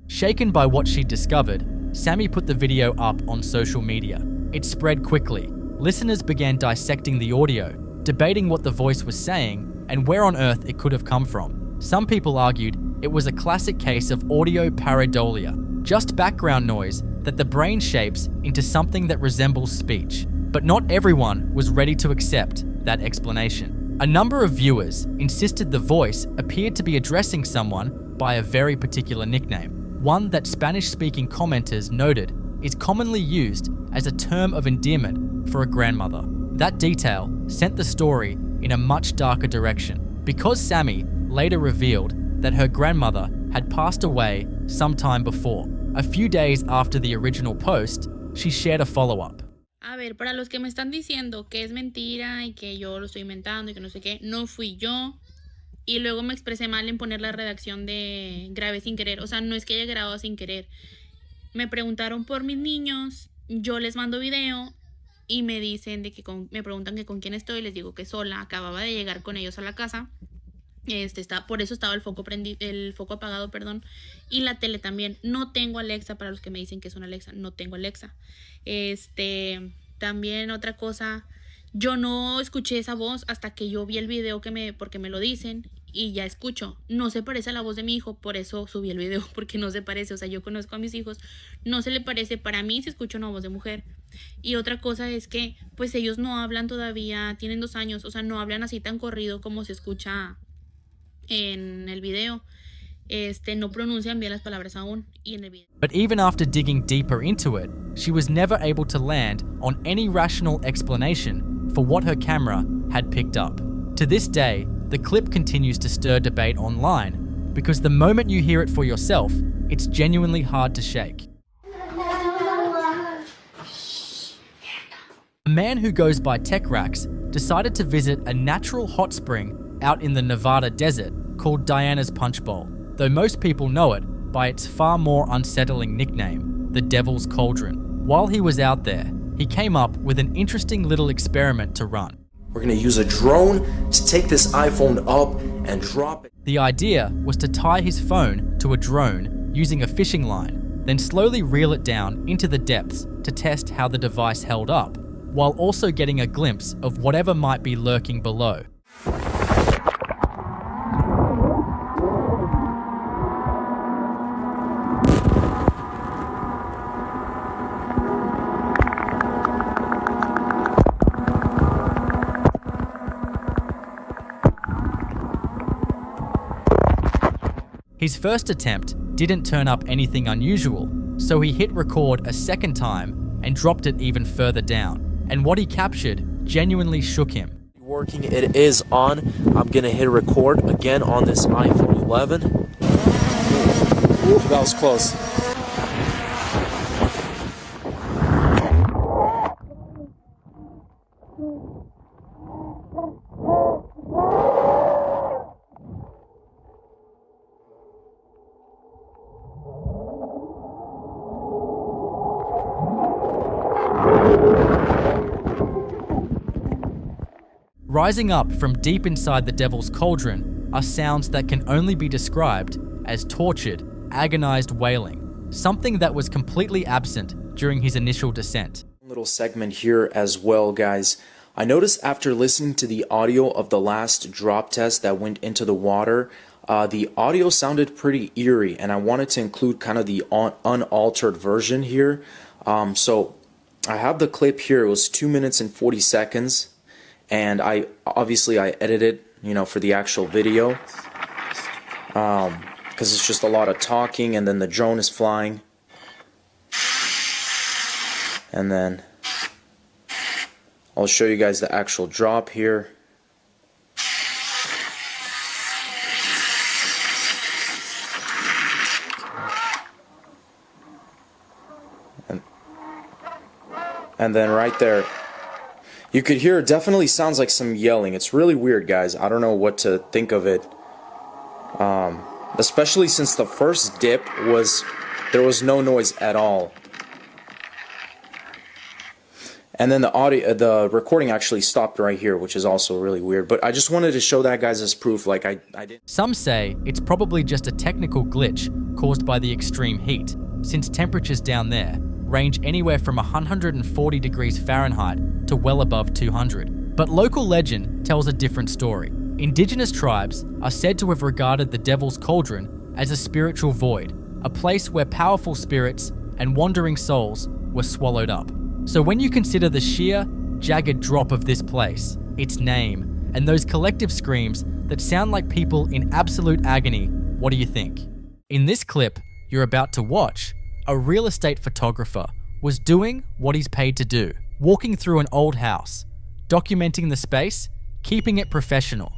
Shaken by what she'd discovered, Sammy put the video up on social media. It spread quickly. Listeners began dissecting the audio, debating what the voice was saying and where on earth it could have come from. Some people argued it was a classic case of audio pareidolia, just background noise that the brain shapes into something that resembles speech. But not everyone was ready to accept that explanation. A number of viewers insisted the voice appeared to be addressing someone by a very particular nickname, one that Spanish-speaking commenters noted is commonly used as a term of endearment for a grandmother. That detail sent the story in a much darker direction, because Sammy later revealed that her grandmother had passed away sometime before. A few days after the original post, she shared a follow-up. A ver, para los que me están diciendo que es mentira y que yo lo estoy inventando y que no sé qué, no fui yo. Y luego me expresé mal en poner la redacción de grabé sin querer. O sea, no es que haya grabado sin querer. Me preguntaron por mis niños, yo les mando video y me dicen me preguntan que con quién estoy, les digo que sola, acababa de llegar con ellos a la casa. Por eso estaba el foco apagado, perdón, y la tele también. No tengo Alexa, para los que me dicen que es una Alexa, no tengo Alexa. También otra cosa, yo no escuché esa voz hasta que yo vi el video porque me lo dicen y ya escucho. No se parece a la voz de mi hijo, por eso subí el video, porque no se parece. O sea, yo conozco a mis hijos, no se le parece. Para mí se escucha una voz de mujer. Y otra cosa es que, pues ellos no hablan todavía, tienen 2 años, o sea, no hablan así tan corrido como se escucha en el video. No pronuncian bien las palabras aún y en el video. But even after digging deeper into it, she was never able to land on any rational explanation for what her camera had picked up. To this day, the clip continues to stir debate online because the moment you hear it for yourself, it's genuinely hard to shake. A man who goes by Tech Racks decided to visit a natural hot spring out in the Nevada desert called Diana's Punch Bowl, though most people know it by its far more unsettling nickname, the Devil's Cauldron. While he was out there, he came up with an interesting little experiment to run. We're going to use a drone to take this iPhone up and drop it. The idea was to tie his phone to a drone using a fishing line, then slowly reel it down into the depths to test how the device held up, while also getting a glimpse of whatever might be lurking below. His first attempt didn't turn up anything unusual, so he hit record a second time and dropped it even further down. And what he captured genuinely shook him. Working, it is on. I'm gonna hit record again on this iPhone 11. Ooh, that was close. Rising up from deep inside the devil's cauldron are sounds that can only be described as tortured, agonized wailing, something that was completely absent during his initial descent. Little segment here as well, guys. I noticed after listening to the audio of the last drop test that went into the water, the audio sounded pretty eerie, and I wanted to include kind of the unaltered version here. So I have the clip here. It was 2 minutes and 40 seconds. And I edited, for the actual video, because it's just a lot of talking, and then the drone is flying, and then I'll show you guys the actual drop here. And then right there, you could hear it definitely sounds like some yelling. It's really weird, guys. I don't know what to think of it. Especially since the first dip there was no noise at all. And then the recording actually stopped right here, which is also really weird. But I just wanted to show that, guys, as proof. Like I didn't. Some say it's probably just a technical glitch caused by the extreme heat, since temperatures down there range anywhere from 140 degrees Fahrenheit to well above 200. But local legend tells a different story. Indigenous tribes are said to have regarded the Devil's Cauldron as a spiritual void, a place where powerful spirits and wandering souls were swallowed up. So when you consider the sheer, jagged drop of this place, its name, and those collective screams that sound like people in absolute agony, what do you think? In this clip you're about to watch, a real estate photographer was doing what he's paid to do, walking through an old house, documenting the space, keeping it professional.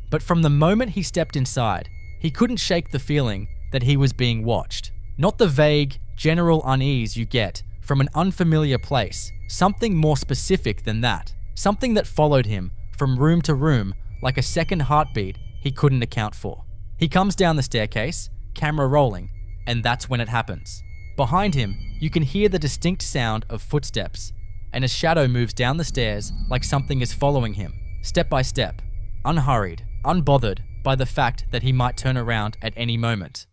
But from the moment he stepped inside, he couldn't shake the feeling that he was being watched. Not the vague, general unease you get from an unfamiliar place, something more specific than that. Something that followed him from room to room like a second heartbeat he couldn't account for. He comes down the staircase, camera rolling, and that's when it happens. Behind him, you can hear the distinct sound of footsteps, and a shadow moves down the stairs like something is following him, step by step, unhurried, unbothered by the fact that he might turn around at any moment.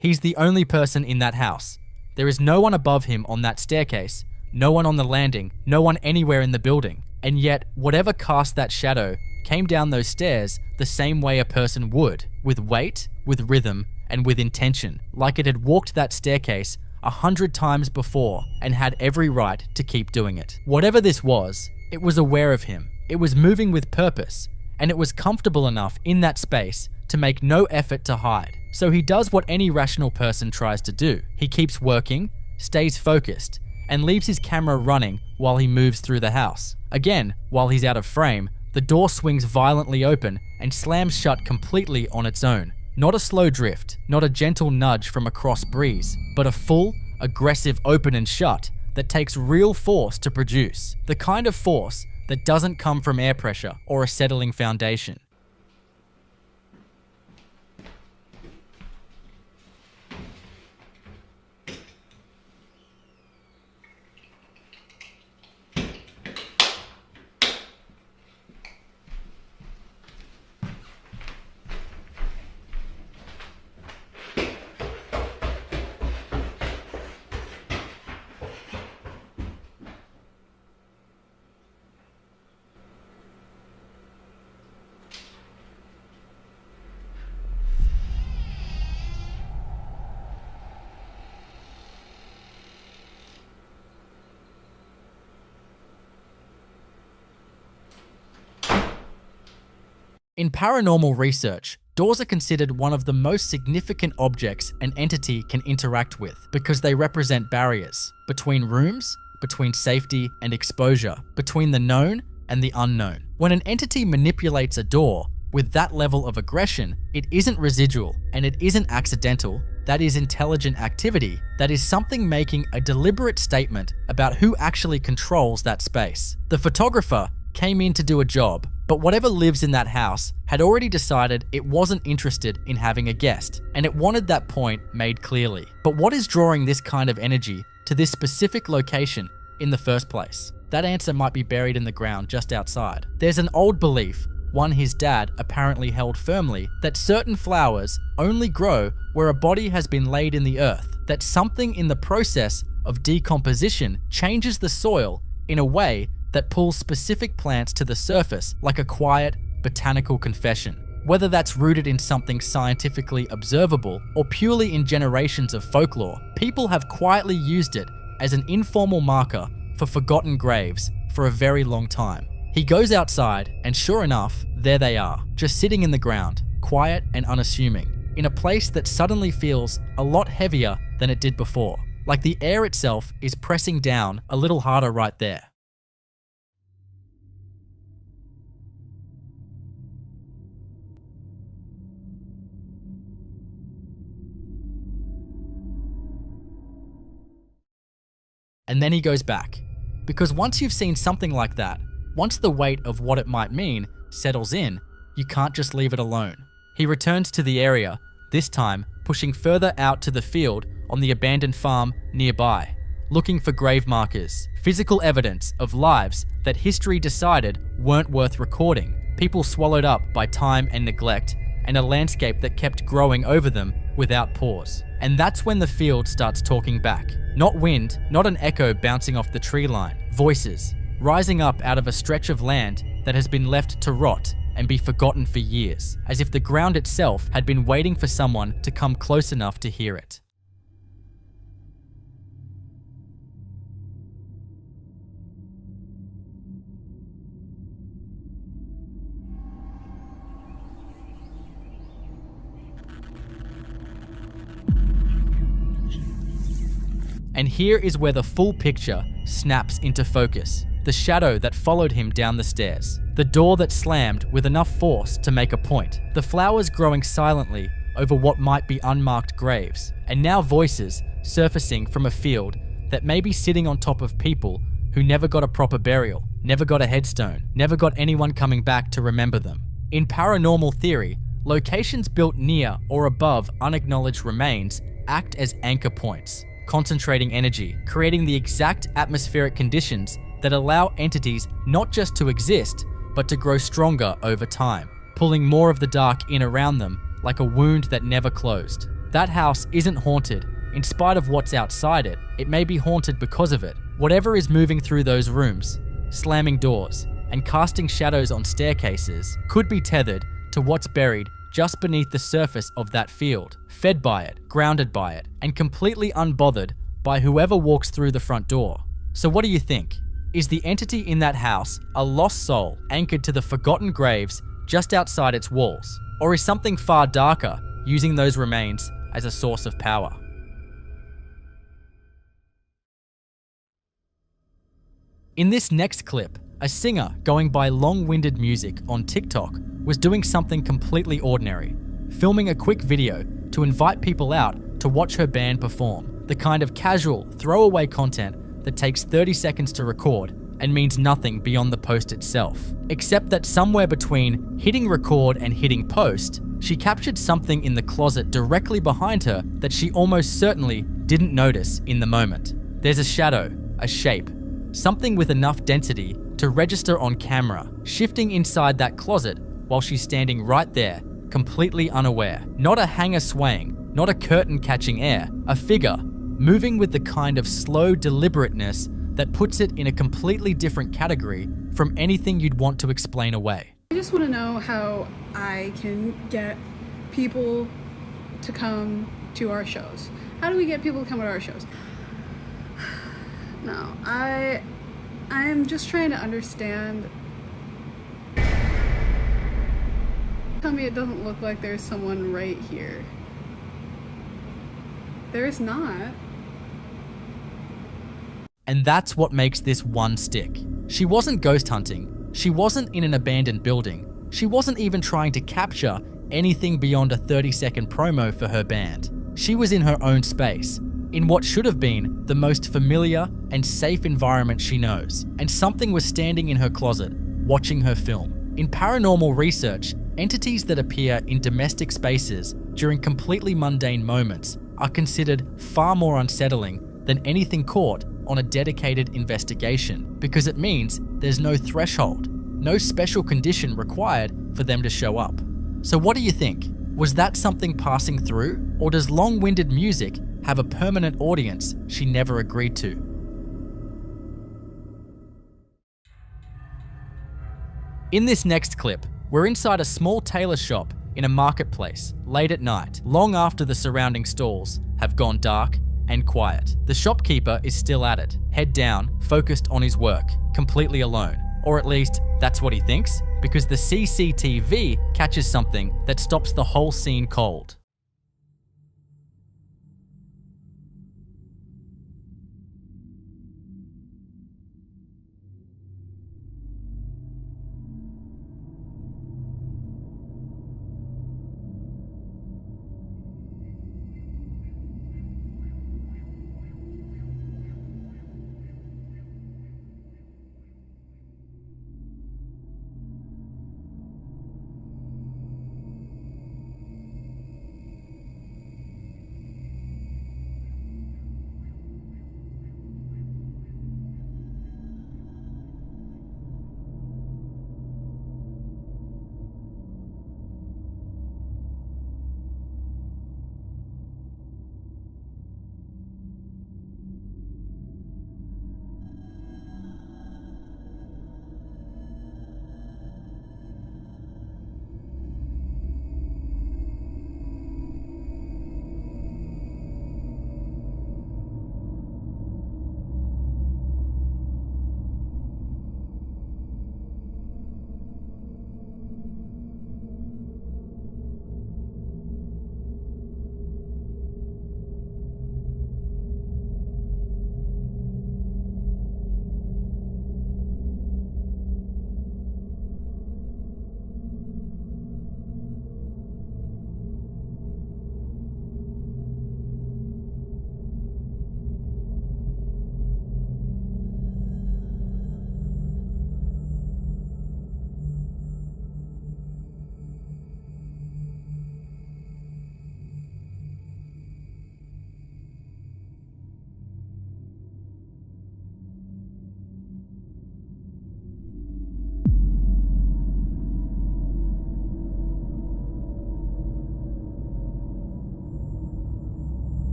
He's the only person in that house. There is no one above him on that staircase, no one on the landing, no one anywhere in the building. And yet, whatever cast that shadow came down those stairs the same way a person would, with weight, with rhythm, and with intention, like it had walked that staircase 100 times before and had every right to keep doing it. Whatever this was, it was aware of him. It was moving with purpose, and it was comfortable enough in that space to make no effort to hide. So he does what any rational person tries to do. He keeps working, stays focused, and leaves his camera running while he moves through the house. Again, while he's out of frame, the door swings violently open and slams shut completely on its own. Not a slow drift, not a gentle nudge from a cross breeze, but a full, aggressive open and shut that takes real force to produce. The kind of force that doesn't come from air pressure or a settling foundation. In paranormal research, doors are considered one of the most significant objects an entity can interact with because they represent barriers between rooms, between safety and exposure, between the known and the unknown. When an entity manipulates a door with that level of aggression, it isn't residual and it isn't accidental. That is intelligent activity. That is something making a deliberate statement about who actually controls that space. The photographer came in to do a job, but whatever lives in that house had already decided it wasn't interested in having a guest, and it wanted that point made clearly. But what is drawing this kind of energy to this specific location in the first place? That answer might be buried in the ground just outside. There's an old belief, one his dad apparently held firmly, that certain flowers only grow where a body has been laid in the earth, that something in the process of decomposition changes the soil in a way that pulls specific plants to the surface, like a quiet botanical confession. Whether that's rooted in something scientifically observable or purely in generations of folklore, people have quietly used it as an informal marker for forgotten graves for a very long time. He goes outside and sure enough, there they are, just sitting in the ground, quiet and unassuming, in a place that suddenly feels a lot heavier than it did before, like the air itself is pressing down a little harder right there. And then he goes back. Because once you've seen something like that, once the weight of what it might mean settles in, you can't just leave it alone. He returns to the area, this time pushing further out to the field on the abandoned farm nearby, looking for grave markers, physical evidence of lives that history decided weren't worth recording, people swallowed up by time and neglect, and a landscape that kept growing over them without pause. And that's when the field starts talking back. Not wind, not an echo bouncing off the tree line. Voices, rising up out of a stretch of land that has been left to rot and be forgotten for years, as if the ground itself had been waiting for someone to come close enough to hear it. And here is where the full picture snaps into focus. The shadow that followed him down the stairs. The door that slammed with enough force to make a point. The flowers growing silently over what might be unmarked graves. And now voices surfacing from a field that may be sitting on top of people who never got a proper burial, never got a headstone, never got anyone coming back to remember them. In paranormal theory, locations built near or above unacknowledged remains act as anchor points, concentrating energy, creating the exact atmospheric conditions that allow entities not just to exist, but to grow stronger over time, pulling more of the dark in around them like a wound that never closed. That house isn't haunted. In spite of what's outside it, it may be haunted because of it. Whatever is moving through those rooms, slamming doors, and casting shadows on staircases could be tethered to what's buried just beneath the surface of that field, fed by it, grounded by it, and completely unbothered by whoever walks through the front door. So what do you think? Is the entity in that house a lost soul anchored to the forgotten graves just outside its walls? Or is something far darker using those remains as a source of power? In this next clip, a singer going by long-winded music on TikTok was doing something completely ordinary, filming a quick video to invite people out to watch her band perform, the kind of casual, throwaway content that takes 30 seconds to record and means nothing beyond the post itself. Except that somewhere between hitting record and hitting post, she captured something in the closet directly behind her that she almost certainly didn't notice in the moment. There's a shadow, a shape, something with enough density to register on camera, shifting inside that closet while she's standing right there, completely unaware. Not a hanger swaying, not a curtain catching air, a figure moving with the kind of slow deliberateness that puts it in a completely different category from anything you'd want to explain away. I just want to know how I can get people to come to our shows. How do we get people to come to our shows? No, I'm just trying to understand Tell me it doesn't look like there's someone right here. There's not. And that's what makes this one stick. She wasn't ghost hunting. She wasn't in an abandoned building. She wasn't even trying to capture anything beyond a 30-second promo for her band. She was in her own space, in what should have been the most familiar and safe environment she knows. And something was standing in her closet, watching her film. In paranormal research, entities that appear in domestic spaces during completely mundane moments are considered far more unsettling than anything caught on a dedicated investigation, because it means there's no threshold, no special condition required for them to show up. So what do you think? Was that something passing through, or does long-winded music have a permanent audience she never agreed to? In this next clip, we're inside a small tailor shop in a marketplace late at night, long after the surrounding stalls have gone dark and quiet. The shopkeeper is still at it, head down, focused on his work, completely alone. Or at least, that's what he thinks, because the CCTV catches something that stops the whole scene cold.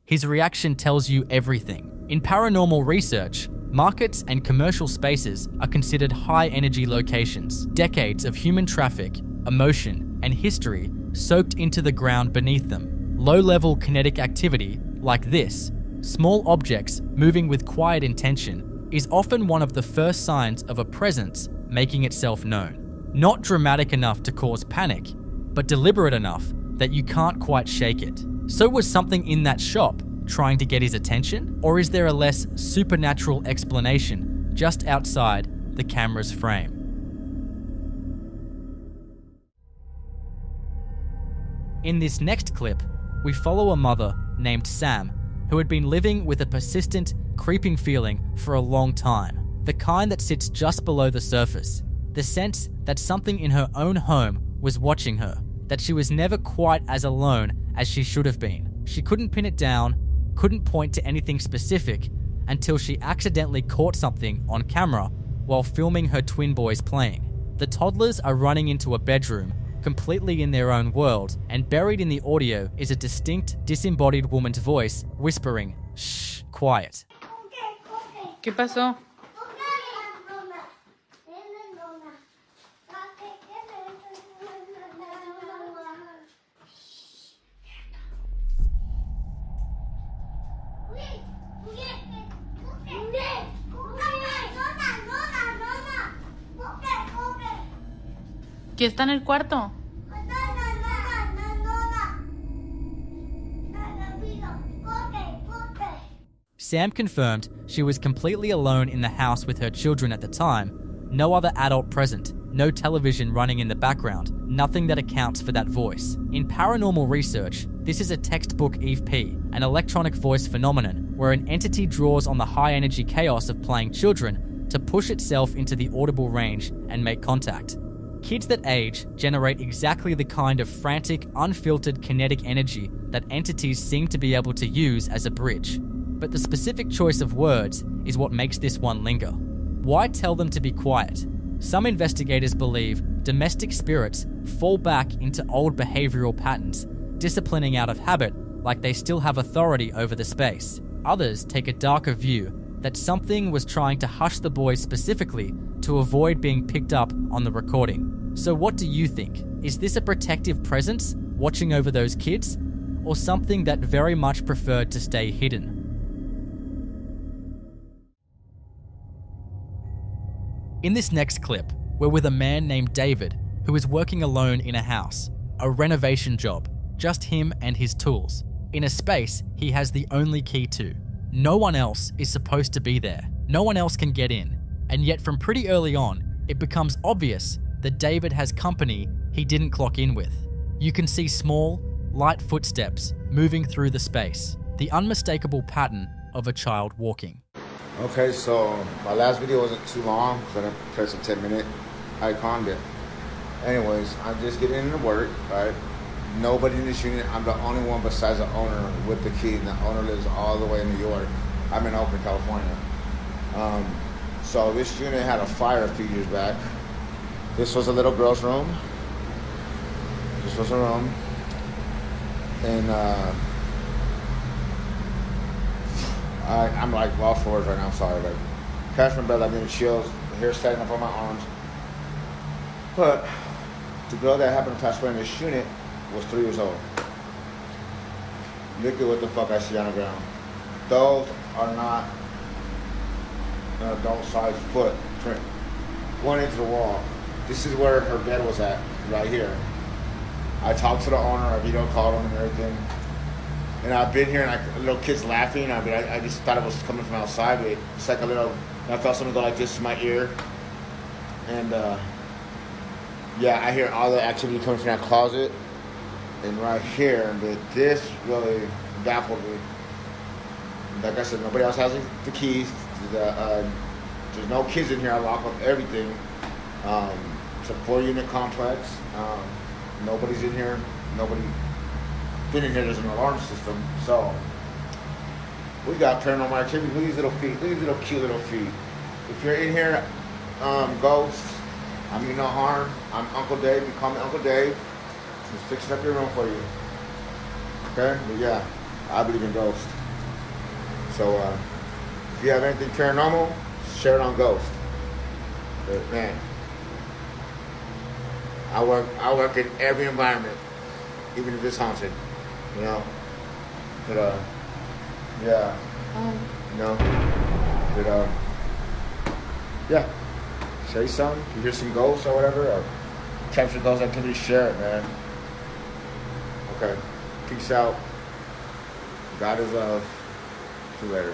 His reaction tells you everything. In paranormal research, markets and commercial spaces are considered high-energy locations. Decades of human traffic, emotion, and history soaked into the ground beneath them. Low-level kinetic activity, like this, small objects moving with quiet intention, is often one of the first signs of a presence making itself known. Not dramatic enough to cause panic, but deliberate enough that you can't quite shake it. So was something in that shop trying to get his attention? Or is there a less supernatural explanation just outside the camera's frame? In this next clip, we follow a mother named Sam who had been living with a persistent, creeping feeling for a long time. The kind that sits just below the surface. The sense that something in her own home was watching her, that she was never quite as alone as she should have been. She couldn't pin it down, couldn't point to anything specific until she accidentally caught something on camera while filming her twin boys playing. The toddlers are running into a bedroom, completely in their own world, and buried in the audio is a distinct, disembodied woman's voice whispering, "Shh, quiet." Okay. ¿Qué pasó? ¿Quién está en el cuarto? Sam confirmed she was completely alone in the house with her children at the time, no other adult present, no television running in the background, nothing that accounts for that voice. In paranormal research, this is a textbook EVP, an electronic voice phenomenon where an entity draws on the high energy chaos of playing children to push itself into the audible range and make contact. Kids that age generate exactly the kind of frantic, unfiltered kinetic energy that entities seem to be able to use as a bridge. But the specific choice of words is what makes this one linger. Why tell them to be quiet? Some investigators believe domestic spirits fall back into old behavioral patterns, disciplining out of habit like they still have authority over the space. Others take a darker view that something was trying to hush the boys specifically to avoid being picked up on the recording. So what do you think? Is this a protective presence watching over those kids, or something that very much preferred to stay hidden? In this next clip, we're with a man named David who is working alone in a house, a renovation job, just him and his tools, in a space he has the only key to. No one else is supposed to be there. No one else can get in. And yet from pretty early on, it becomes obvious that David has company he didn't clock in with. You can see small, light footsteps moving through the space, the unmistakable pattern of a child walking. Okay, so my last video wasn't too long, so I didn't press a 10-minute icon there. Anyways, I'm just getting into work, right? Nobody in this unit, I'm the only one besides the owner with the key, and the owner lives all the way in New York. I'm in Oakland, California. So this unit had a fire a few years back. This was a little girl's room. This was a room. And I'm like lost for words right now, I'm sorry. Like, catch my breath, I'm getting chills, the hair standing up on my arms. But the girl that happened to pass away in this unit was 3 years old. Look at what the fuck I see on the ground. Those are not an adult-sized footprint. One into the wall. This is where her bed was at, right here. I talked to the owner, I video called him and everything. And I've been here and little kids laughing. I just thought it was coming from outside. But it's like a little, I felt something go like this in my ear. And yeah, I hear all the activity coming from that closet. And right here, but this really baffled me. Like I said, nobody else has the keys. There's no kids in here. I lock up everything. It's a 4-unit complex. Nobody's in here. Nobody been in here. There's an alarm system. So we got paranormal activity. Look at these little feet. Look at these little cute little feet. If you're in here, ghost, I mean no harm. I'm Uncle Dave. You call me Uncle Dave. Just fixing up your room for you. Okay? But yeah, I believe in ghosts. So if you have anything paranormal, share it on Ghost. But man, I work in every environment, even if it's haunted, you know. But yeah, you know. But yeah, say something. If you hear some ghosts or whatever, or capture ghost activity, share it, man. Okay, peace out. God is love. See you later.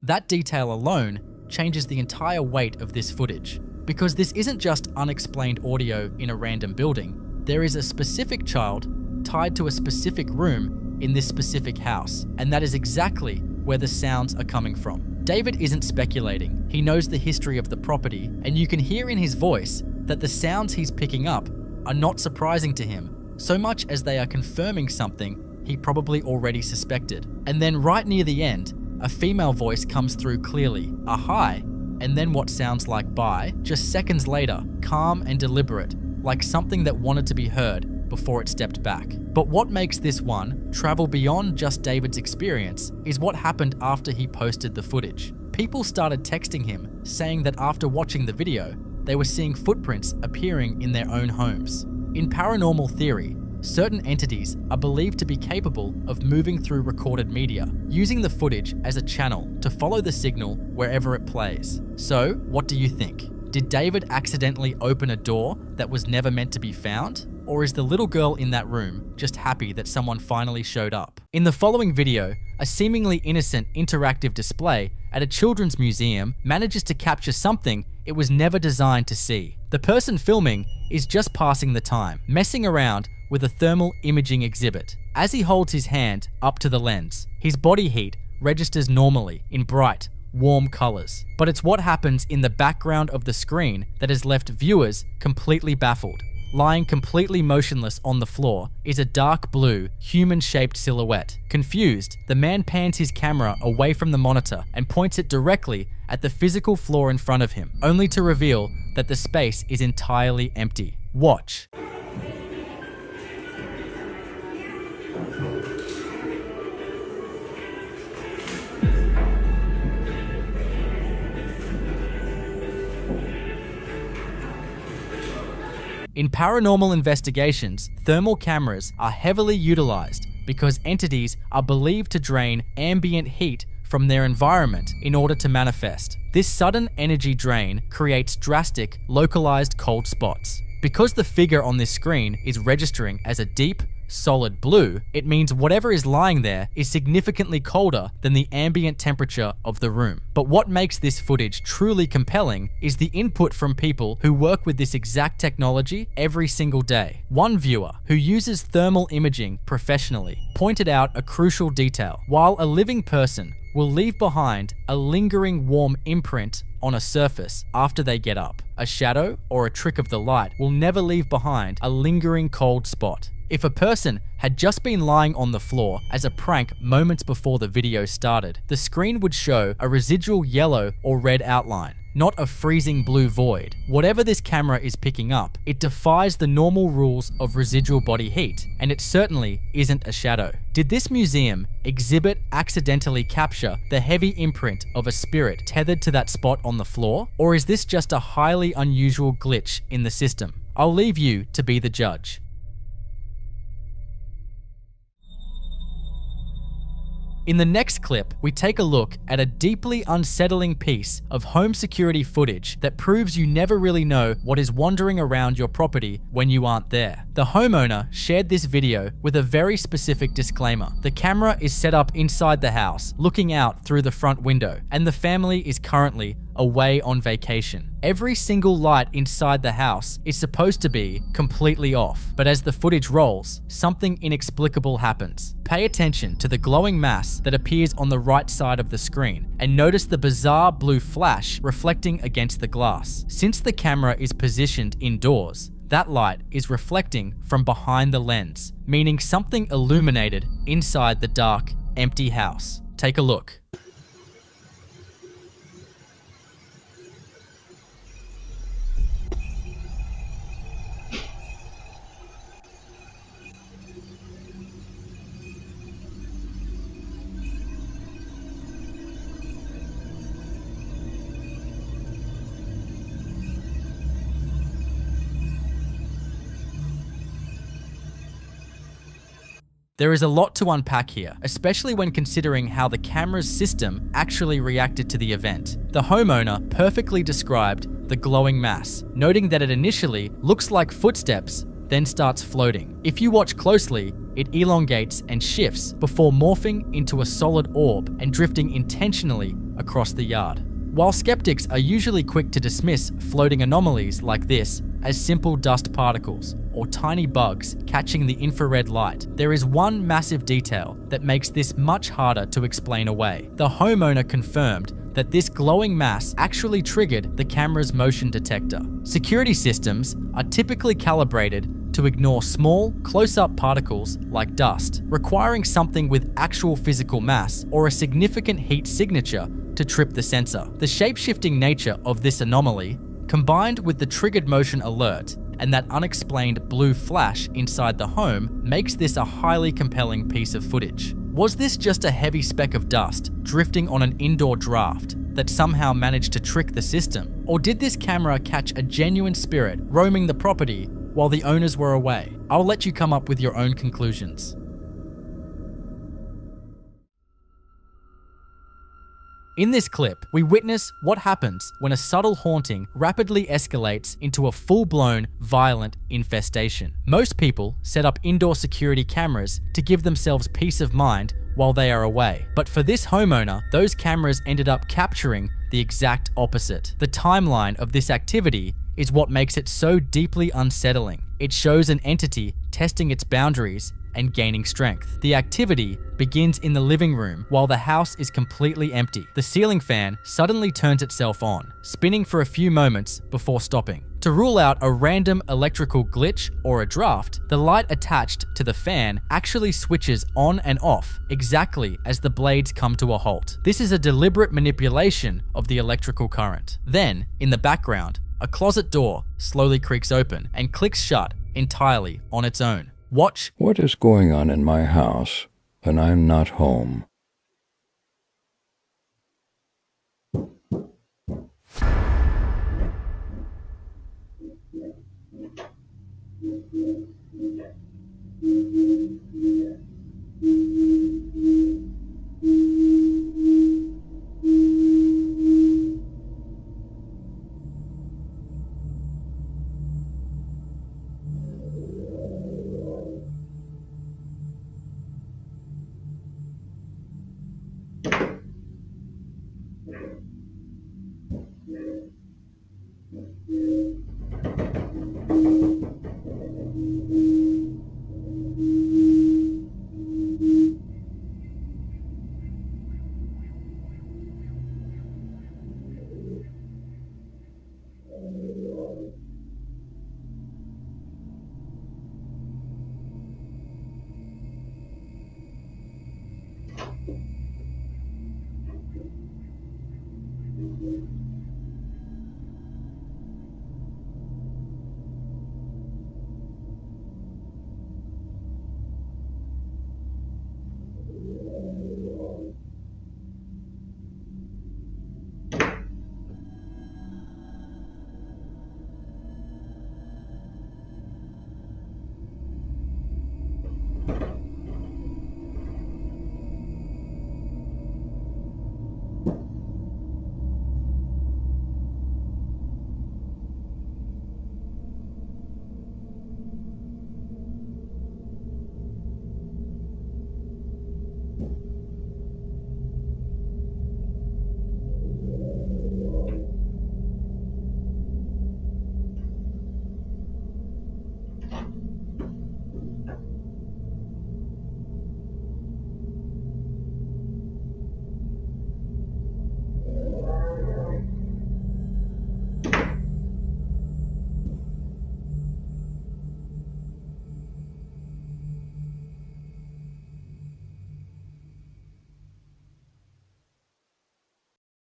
That detail alone changes the entire weight of this footage, because this isn't just unexplained audio in a random building. There is a specific child tied to a specific room in this specific house, and that is exactly where the sounds are coming from. David isn't speculating. He knows the history of the property, and you can hear in his voice that the sounds he's picking up are not surprising to him, so much as they are confirming something he probably already suspected. And then right near the end, a female voice comes through clearly, a hi, and then what sounds like bye, just seconds later, calm and deliberate, like something that wanted to be heard before it stepped back. But what makes this one travel beyond just David's experience is what happened after he posted the footage. people started texting him saying that after watching the video, they were seeing footprints appearing in their own homes. In paranormal theory, certain entities are believed to be capable of moving through recorded media, using the footage as a channel to follow the signal wherever it plays. So, what do you think? Did David accidentally open a door that was never meant to be found? Or is the little girl in that room just happy that someone finally showed up? In the following video, a seemingly innocent interactive display at a children's museum manages to capture something it was never designed to see. The person filming is just passing the time, messing around with a thermal imaging exhibit. As he holds his hand up to the lens, his body heat registers normally in bright, warm colors. But it's what happens in the background of the screen that has left viewers completely baffled. Lying completely motionless on the floor is a dark blue, human-shaped silhouette. Confused, the man pans his camera away from the monitor and points it directly at the physical floor in front of him, only to reveal that the space is entirely empty. Watch. In paranormal investigations, thermal cameras are heavily utilized because entities are believed to drain ambient heat from their environment in order to manifest. This sudden energy drain creates drastic, localized cold spots. Because the figure on this screen is registering as a deep, solid blue, it means whatever is lying there is significantly colder than the ambient temperature of the room. But what makes this footage truly compelling is the input from people who work with this exact technology every single day. One viewer, who uses thermal imaging professionally, pointed out a crucial detail. While a living person will leave behind a lingering warm imprint on a surface after they get up, a shadow or a trick of the light will never leave behind a lingering cold spot. If a person had just been lying on the floor as a prank moments before the video started, the screen would show a residual yellow or red outline, not a freezing blue void. Whatever this camera is picking up, it defies the normal rules of residual body heat, and it certainly isn't a shadow. Did this museum exhibit accidentally capture the heavy imprint of a spirit tethered to that spot on the floor? Or is this just a highly unusual glitch in the system? I'll leave you to be the judge. In the next clip, we take a look at a deeply unsettling piece of home security footage that proves you never really know what is wandering around your property when you aren't there. The homeowner shared this video with a very specific disclaimer. The camera is set up inside the house, looking out through the front window, and the family is currently away on vacation. Every single light inside the house is supposed to be completely off, but as the footage rolls, something inexplicable happens. Pay attention to the glowing mass that appears on the right side of the screen, and notice the bizarre blue flash reflecting against the glass. Since the camera is positioned indoors, that light is reflecting from behind the lens, meaning something illuminated inside the dark, empty house. Take a look. There is a lot to unpack here, especially when considering how the camera's system actually reacted to the event. The homeowner perfectly described the glowing mass, noting that it initially looks like footsteps, then starts floating. If you watch closely, it elongates and shifts before morphing into a solid orb and drifting intentionally across the yard. While skeptics are usually quick to dismiss floating anomalies like this as simple dust particles or tiny bugs catching the infrared light, there is one massive detail that makes this much harder to explain away. The homeowner confirmed that this glowing mass actually triggered the camera's motion detector. Security systems are typically calibrated to ignore small, close-up particles like dust, requiring something with actual physical mass or a significant heat signature to trip the sensor. The shape-shifting nature of this anomaly, combined with the triggered motion alert and that unexplained blue flash inside the home, makes this a highly compelling piece of footage. Was this just a heavy speck of dust drifting on an indoor draft that somehow managed to trick the system? Or did this camera catch a genuine spirit roaming the property while the owners were away? I'll let you come up with your own conclusions. In this clip, we witness what happens when a subtle haunting rapidly escalates into a full-blown, violent infestation. Most people set up indoor security cameras to give themselves peace of mind while they are away. But for this homeowner, those cameras ended up capturing the exact opposite. The timeline of this activity is what makes it so deeply unsettling. It shows an entity testing its boundaries and gaining strength. The activity begins in the living room while the house is completely empty. The ceiling fan suddenly turns itself on, spinning for a few moments before stopping. To rule out a random electrical glitch or a draft, the light attached to the fan actually switches on and off exactly as the blades come to a halt. This is a deliberate manipulation of the electrical current. Then, in the background, a closet door slowly creaks open and clicks shut entirely on its own. Watch. What is going on in my house when I'm not home?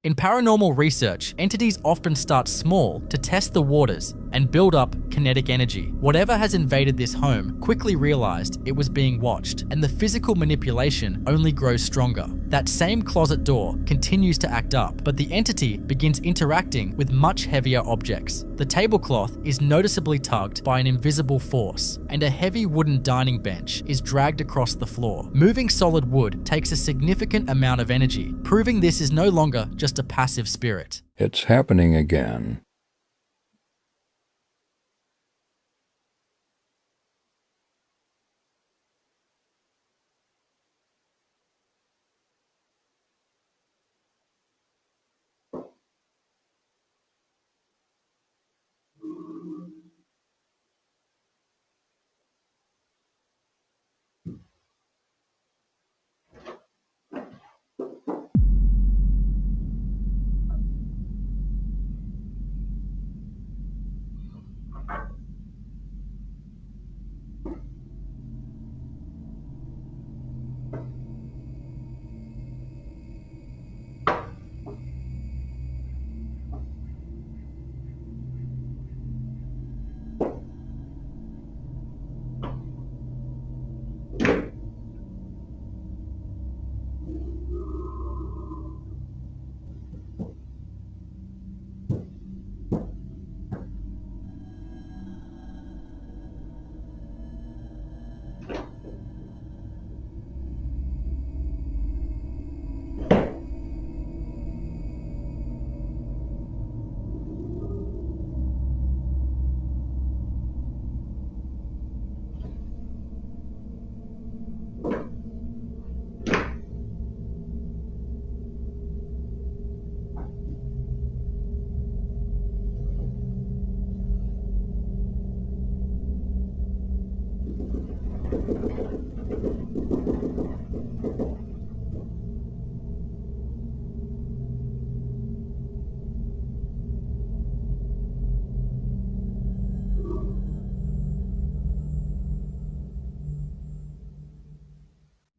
In paranormal research, entities often start small to test the waters and build up kinetic energy. Whatever has invaded this home quickly realized it was being watched, and the physical manipulation only grows stronger. That same closet door continues to act up, but the entity begins interacting with much heavier objects. The tablecloth is noticeably tugged by an invisible force, and a heavy wooden dining bench is dragged across the floor. Moving solid wood takes a significant amount of energy, proving this is no longer just a passive spirit. It's happening again.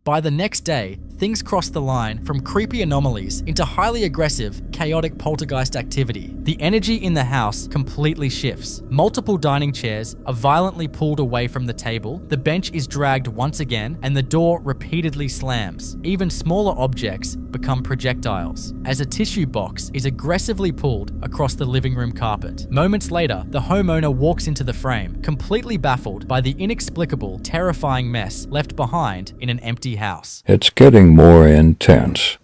By the next day, things crossed the line from creepy anomalies into highly aggressive, chaotic poltergeist activity. The energy in the house completely shifts. Multiple dining chairs are violently pulled away from the table, the bench is dragged once again, and the door repeatedly slams. Even smaller objects become projectiles, as a tissue box is aggressively pulled across the living room carpet. Moments later, the homeowner walks into the frame, completely baffled by the inexplicable, terrifying mess left behind in an empty house. It's getting more intense.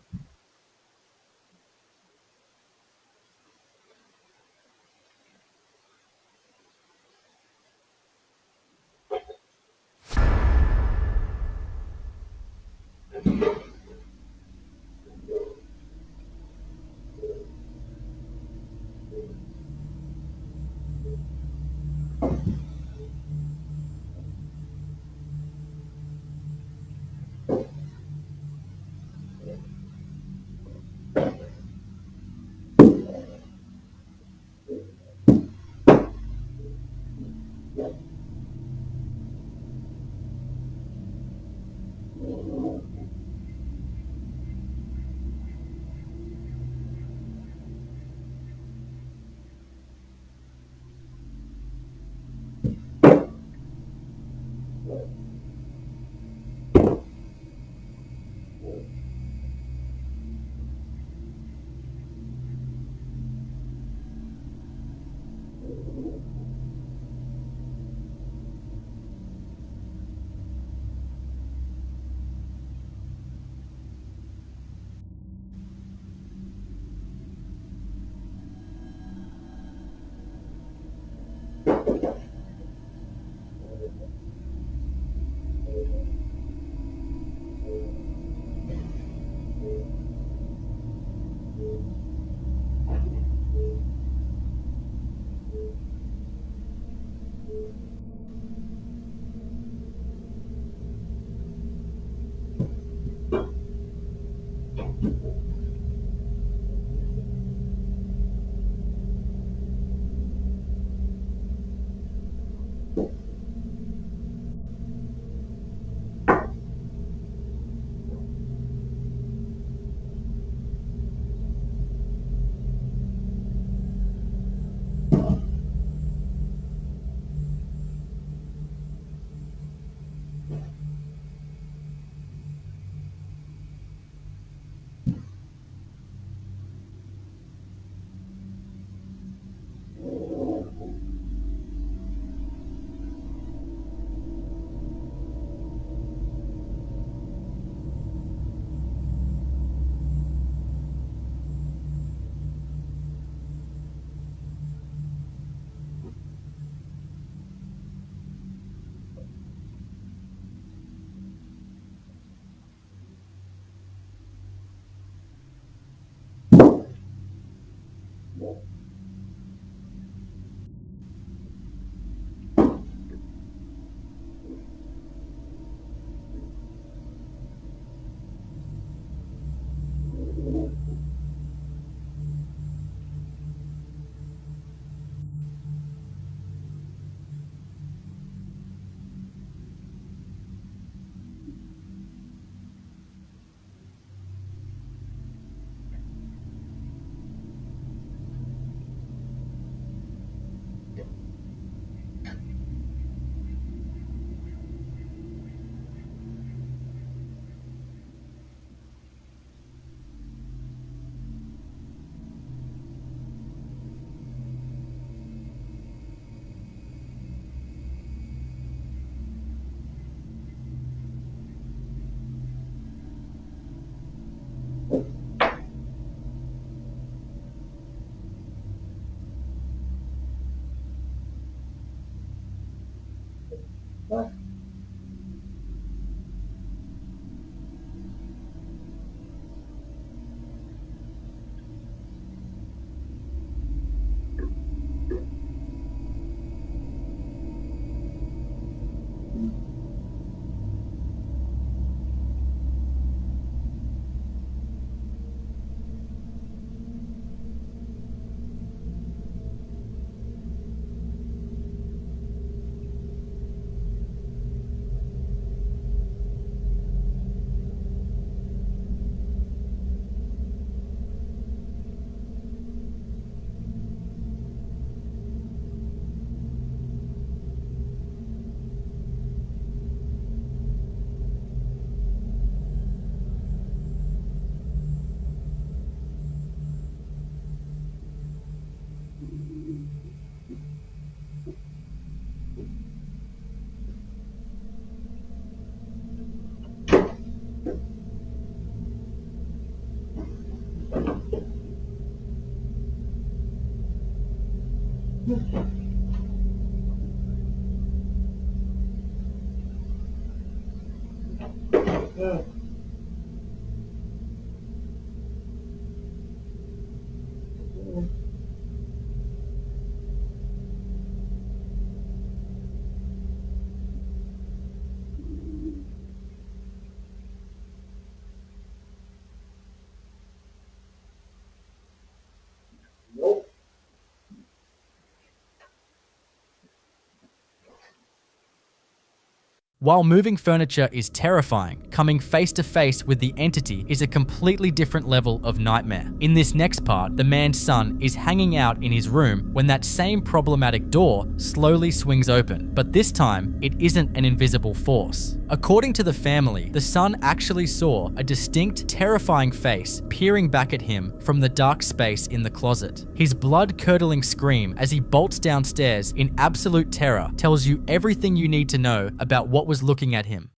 While moving furniture is terrifying, coming face to face with the entity is a completely different level of nightmare. In this next part, the man's son is hanging out in his room when that same problematic door slowly swings open, but this time it isn't an invisible force. According to the family, the son actually saw a distinct, terrifying face peering back at him from the dark space in the closet. His blood-curdling scream as he bolts downstairs in absolute terror tells you everything you need to know about what was looking at him.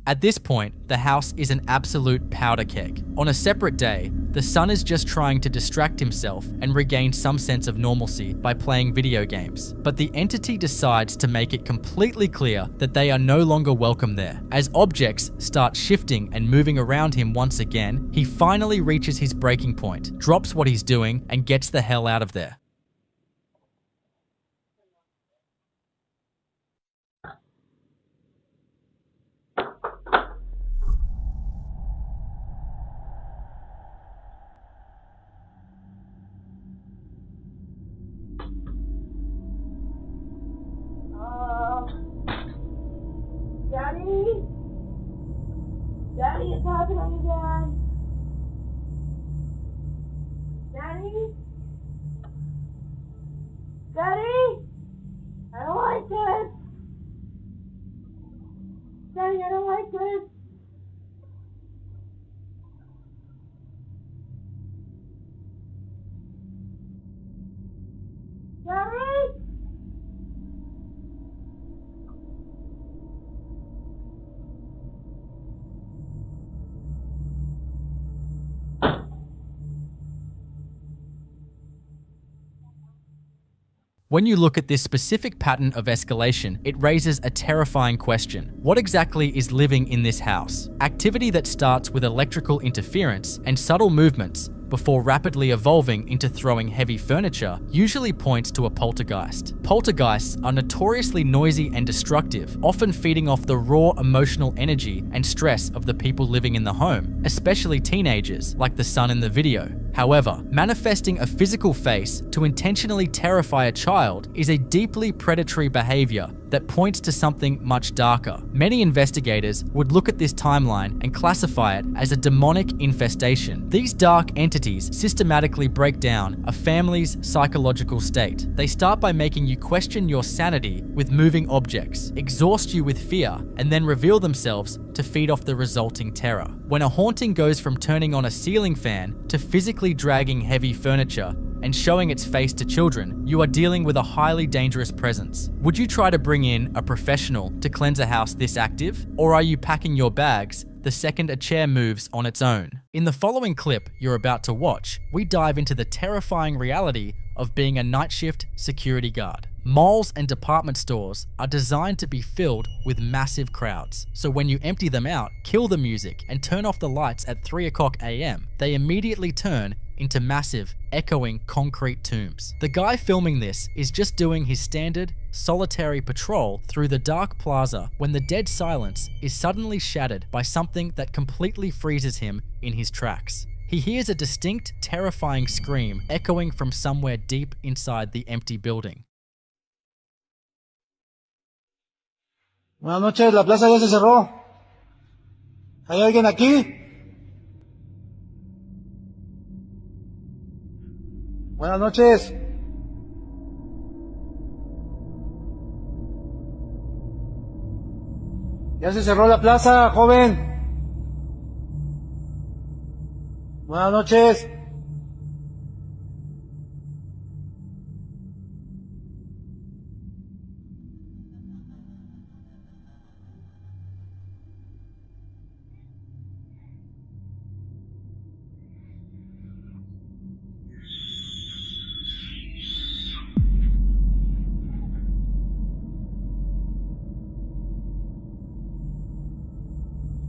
At this point, the house is an absolute powder keg. On a separate day, the son is just trying to distract himself and regain some sense of normalcy by playing video games. But the entity decides to make it completely clear that they are no longer welcome there. As objects start shifting and moving around him once again, he finally reaches his breaking point, drops what he's doing, and gets the hell out of there. Daddy, it's happening again. Daddy? Daddy? I don't like this. Daddy, I don't like this. Daddy? When you look at this specific pattern of escalation, it raises a terrifying question. What exactly is living in this house? Activity that starts with electrical interference and subtle movements before rapidly evolving into throwing heavy furniture usually points to a poltergeist. Poltergeists are notoriously noisy and destructive, often feeding off the raw emotional energy and stress of the people living in the home, especially teenagers like the son in the video. However, manifesting a physical face to intentionally terrify a child is a deeply predatory behavior that points to something much darker. Many investigators would look at this timeline and classify it as a demonic infestation. These dark entities systematically break down a family's psychological state. They start by making you question your sanity with moving objects, exhaust you with fear, and then reveal themselves to feed off the resulting terror. When a haunting goes from turning on a ceiling fan to physically dragging heavy furniture and showing its face to children, you are dealing with a highly dangerous presence. Would you try to bring in a professional to cleanse a house this active? Or are you packing your bags the second a chair moves on its own? In the following clip you're about to watch, we dive into the terrifying reality of being a night shift security guard. Malls and department stores are designed to be filled with massive crowds. So when you empty them out, kill the music, and turn off the lights at 3 o'clock AM, they immediately turn into massive, echoing concrete tombs. The guy filming this is just doing his standard, solitary patrol through the dark plaza when the dead silence is suddenly shattered by something that completely freezes him in his tracks. He hears a distinct, terrifying scream echoing from somewhere deep inside the empty building. Buenas noches, la plaza ya se cerró. ¿Hay alguien aquí? Buenas noches. Ya se cerró la plaza, joven. Buenas noches.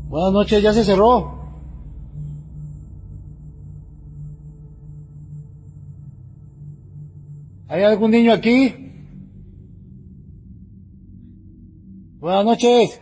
Buenas noches, ya se cerró. ¿Hay algún niño aquí? Buenas noches.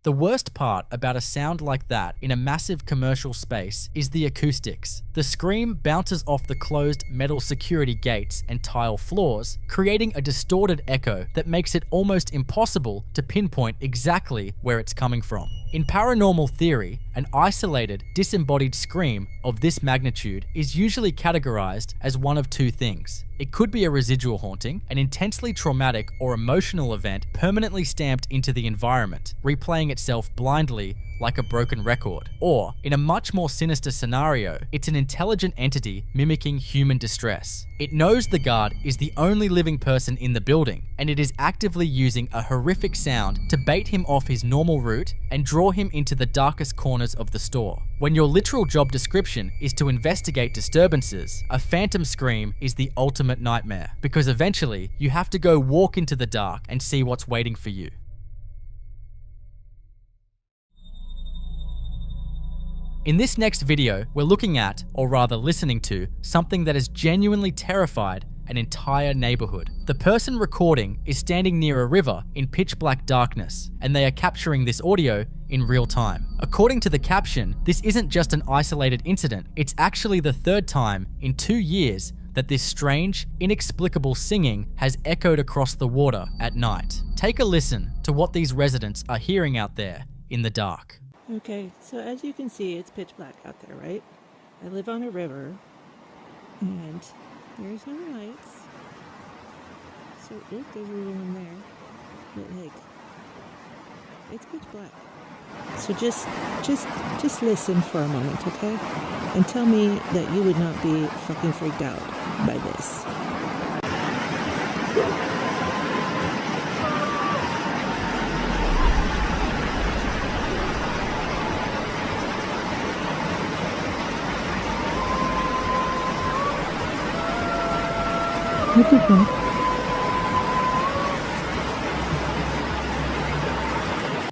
The worst part about a sound like that in a massive commercial space is the acoustics. The scream bounces off the closed metal security gates and tile floors, creating a distorted echo that makes it almost impossible to pinpoint exactly where it's coming from. In paranormal theory, an isolated, disembodied scream of this magnitude is usually categorized as one of two things. It could be a residual haunting, an intensely traumatic or emotional event permanently stamped into the environment, replaying itself blindly like a broken record. Or, in a much more sinister scenario, it's an intelligent entity mimicking human distress. It knows the guard is the only living person in the building, and it is actively using a horrific sound to bait him off his normal route and draw him into the darkest corners of the store. When your literal job description is to investigate disturbances, a phantom scream is the ultimate nightmare, because eventually you have to go walk into the dark and see what's waiting for you. In this next video, we're looking at, or rather listening to, something that has genuinely terrified an entire neighborhood. The person recording is standing near a river in pitch black darkness, and they are capturing this audio in real time. According to the caption, this isn't just an isolated incident, it's actually the third time in 2 years that this strange, inexplicable singing has echoed across the water at night. Take a listen to what these residents are hearing out there in the dark. Okay, so as you can see, it's pitch black out there, right? I live on a river, and there's no lights. So, there's a room there, but like, it's pitch black. So just listen for a moment, okay? And tell me that you would not be fucking freaked out by this. What the fuck?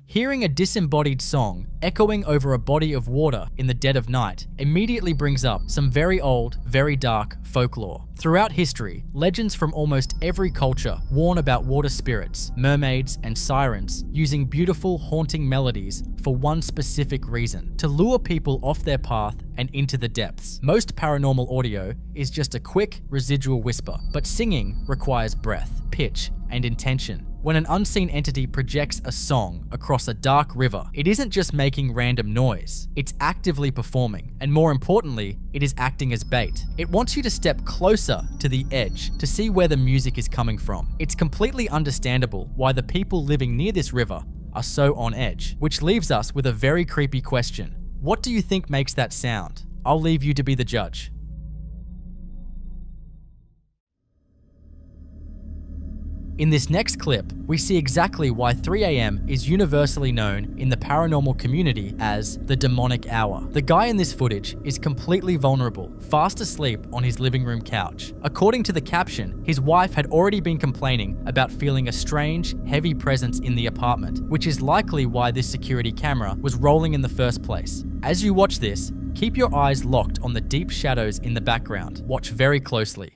Hearing a disembodied song echoing over a body of water in the dead of night immediately brings up some very old, very dark folklore. Throughout history, legends from almost every culture warn about water spirits, mermaids, and sirens using beautiful, haunting melodies for one specific reason: to lure people off their path and into the depths. Most paranormal audio is just a quick, residual whisper, but singing requires breath, pitch, and intention. When an unseen entity projects a song across a dark river, it isn't just making random noise, it's actively performing, and more importantly, it is acting as bait. It wants you to step closer to the edge to see where the music is coming from. It's completely understandable why the people living near this river are so on edge, which leaves us with a very creepy question. What do you think makes that sound? I'll leave you to be the judge. In this next clip, we see exactly why 3 a.m. is universally known in the paranormal community as the demonic hour. The guy in this footage is completely vulnerable, fast asleep on his living room couch. According to the caption, his wife had already been complaining about feeling a strange, heavy presence in the apartment, which is likely why this security camera was rolling in the first place. As you watch this, keep your eyes locked on the deep shadows in the background. Watch very closely.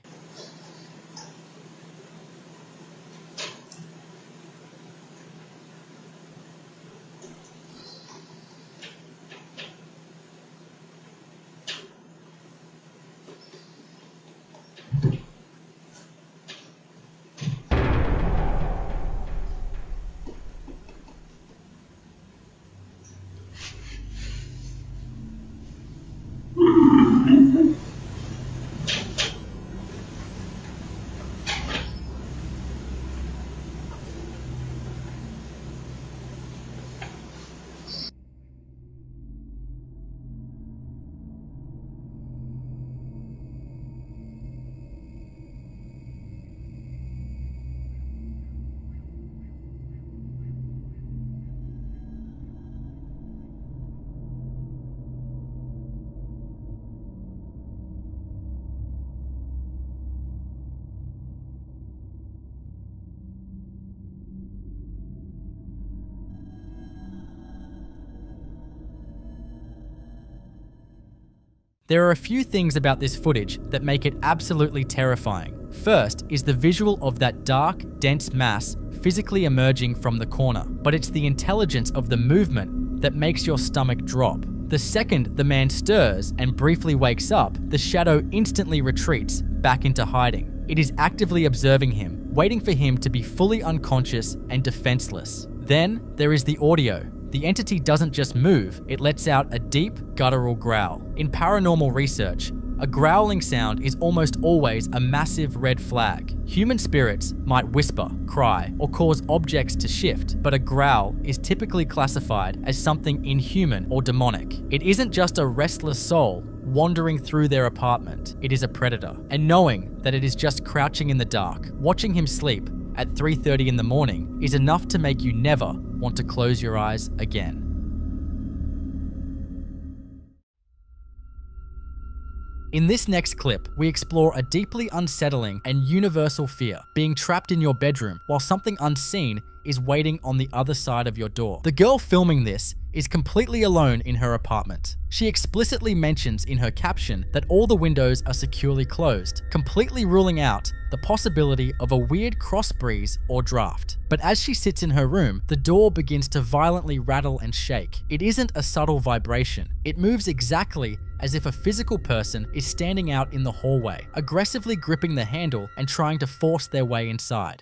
There are a few things about this footage that make it absolutely terrifying. First is the visual of that dark, dense mass physically emerging from the corner, but it's the intelligence of the movement that makes your stomach drop. The second the man stirs and briefly wakes up, the shadow instantly retreats back into hiding. It is actively observing him, waiting for him to be fully unconscious and defenseless. Then there is the audio. The entity doesn't just move, it lets out a deep, guttural growl. In paranormal research, a growling sound is almost always a massive red flag. Human spirits might whisper, cry, or cause objects to shift, but a growl is typically classified as something inhuman or demonic. It isn't just a restless soul wandering through their apartment, it is a predator. And knowing that it is just crouching in the dark, watching him sleep at 3:30 in the morning is enough to make you never want to close your eyes again. In this next clip, we explore a deeply unsettling and universal fear, being trapped in your bedroom while something unseen is waiting on the other side of your door. The girl filming this is completely alone in her apartment. She explicitly mentions in her caption that all the windows are securely closed, completely ruling out the possibility of a weird cross breeze or draft. But as she sits in her room, the door begins to violently rattle and shake. It isn't a subtle vibration. It moves exactly as if a physical person is standing out in the hallway, aggressively gripping the handle and trying to force their way inside.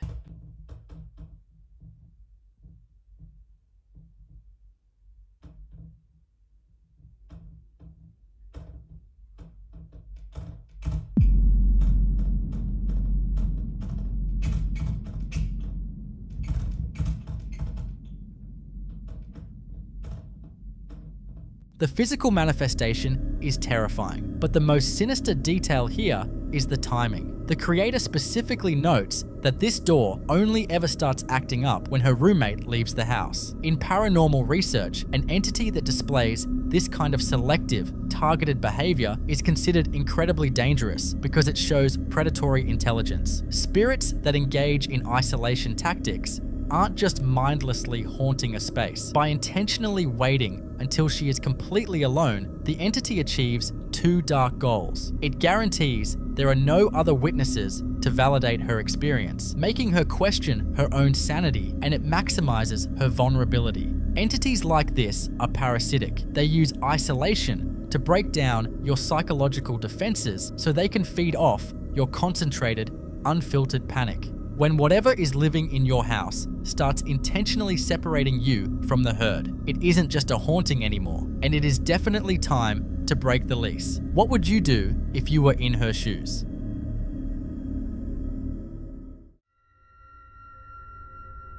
The physical manifestation is terrifying, but the most sinister detail here is the timing. The creator specifically notes that this door only ever starts acting up when her roommate leaves the house. In paranormal research, an entity that displays this kind of selective, targeted behavior is considered incredibly dangerous because it shows predatory intelligence. Spirits that engage in isolation tactics aren't just mindlessly haunting a space. By intentionally waiting until she is completely alone, the entity achieves two dark goals. It guarantees there are no other witnesses to validate her experience, making her question her own sanity, and it maximizes her vulnerability. Entities like this are parasitic. They use isolation to break down your psychological defenses so they can feed off your concentrated, unfiltered panic. When whatever is living in your house starts intentionally separating you from the herd, it isn't just a haunting anymore, and it is definitely time to break the lease. What would you do if you were in her shoes?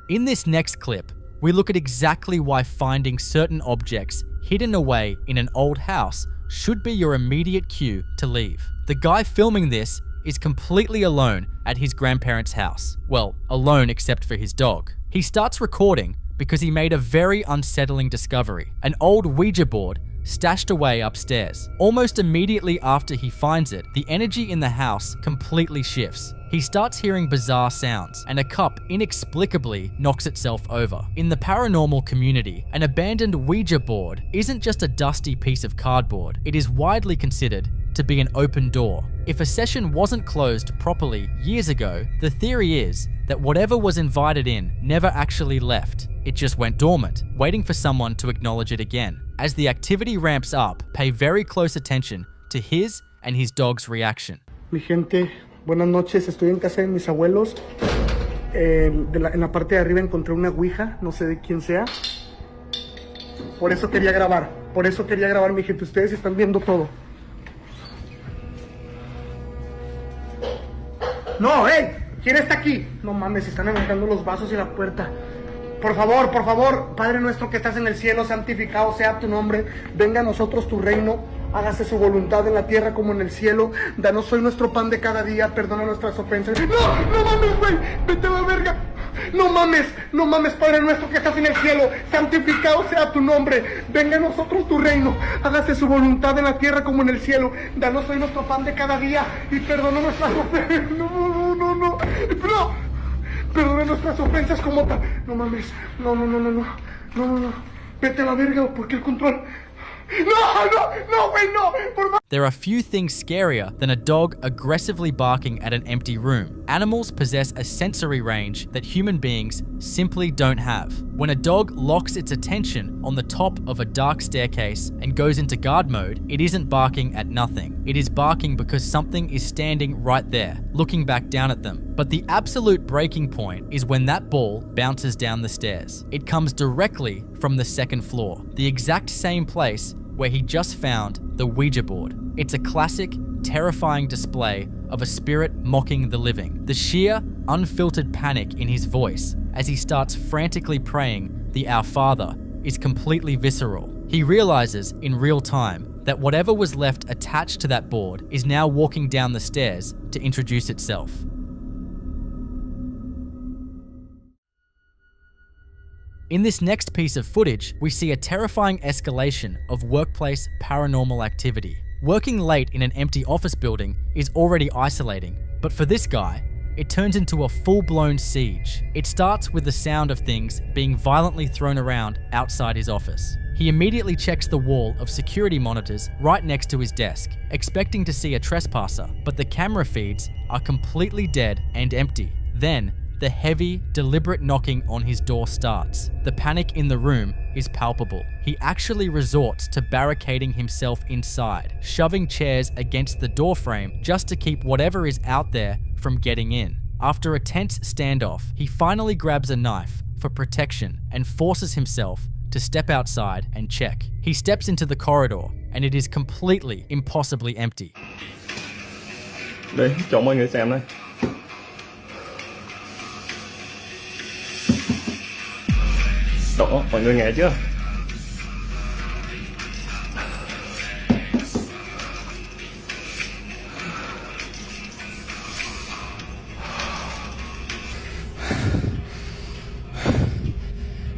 In this next clip, we look at exactly why finding certain objects hidden away in an old house should be your immediate cue to leave. The guy filming this is completely alone at his grandparents' house. Well, alone except for his dog. He starts recording because he made a very unsettling discovery, an old Ouija board stashed away upstairs. Almost immediately after he finds it, the energy in the house completely shifts. He starts hearing bizarre sounds, and a cup inexplicably knocks itself over. In the paranormal community, an abandoned Ouija board isn't just a dusty piece of cardboard. It is widely considered to be an open door. If a session wasn't closed properly years ago, the theory is that whatever was invited in never actually left. It just went dormant, waiting for someone to acknowledge it again. As the activity ramps up, pay very close attention to his and his dog's reaction. Mi gente, buenas noches. Estoy en casa de mis abuelos. En la parte de arriba encontré una Ouija, no sé de quién sea. Por eso quería grabar, mi gente. Ustedes están viendo todo. No, hey, ¿quién está aquí? No mames, están aventando los vasos y la puerta. Por favor, Padre nuestro que estás en el cielo, santificado sea tu nombre. Venga a nosotros tu reino, hágase su voluntad en la tierra como en el cielo. Danos hoy nuestro pan de cada día, perdona nuestras ofensas. No mames, güey, vete a la verga. No mames, Padre nuestro que estás en el cielo, santificado sea tu nombre. Venga a nosotros tu reino, hágase su voluntad en la tierra como en el cielo. Danos hoy nuestro pan de cada día y perdona nuestras ofensas. No. Perdona nuestras ofensas como tal. No mames, no. Vete a la verga, porque el control. No, güey, no, por más. There are few things scarier than a dog aggressively barking at an empty room. Animals possess a sensory range that human beings simply don't have. When a dog locks its attention on the top of a dark staircase and goes into guard mode, it isn't barking at nothing. It is barking because something is standing right there, looking back down at them. But the absolute breaking point is when that ball bounces down the stairs. It comes directly from the second floor, the exact same place where he just found the Ouija board. It's a classic, terrifying display of a spirit mocking the living. The sheer, unfiltered panic in his voice as he starts frantically praying the Our Father is completely visceral. He realizes in real time that whatever was left attached to that board is now walking down the stairs to introduce itself. In this next piece of footage, we see a terrifying escalation of workplace paranormal activity. Working late in an empty office building is already isolating, but for this guy, it turns into a full-blown siege. It starts with the sound of things being violently thrown around outside his office. He immediately checks the wall of security monitors right next to his desk, expecting to see a trespasser, but the camera feeds are completely dead and empty. Then, the heavy, deliberate knocking on his door starts. The panic in the room is palpable. He actually resorts to barricading himself inside, shoving chairs against the doorframe just to keep whatever is out there from getting in. After a tense standoff, he finally grabs a knife for protection and forces himself to step outside and check. He steps into the corridor and it is completely, impossibly empty. Đây, cho mọi người xem đây. Đó, mọi người nghe chưa?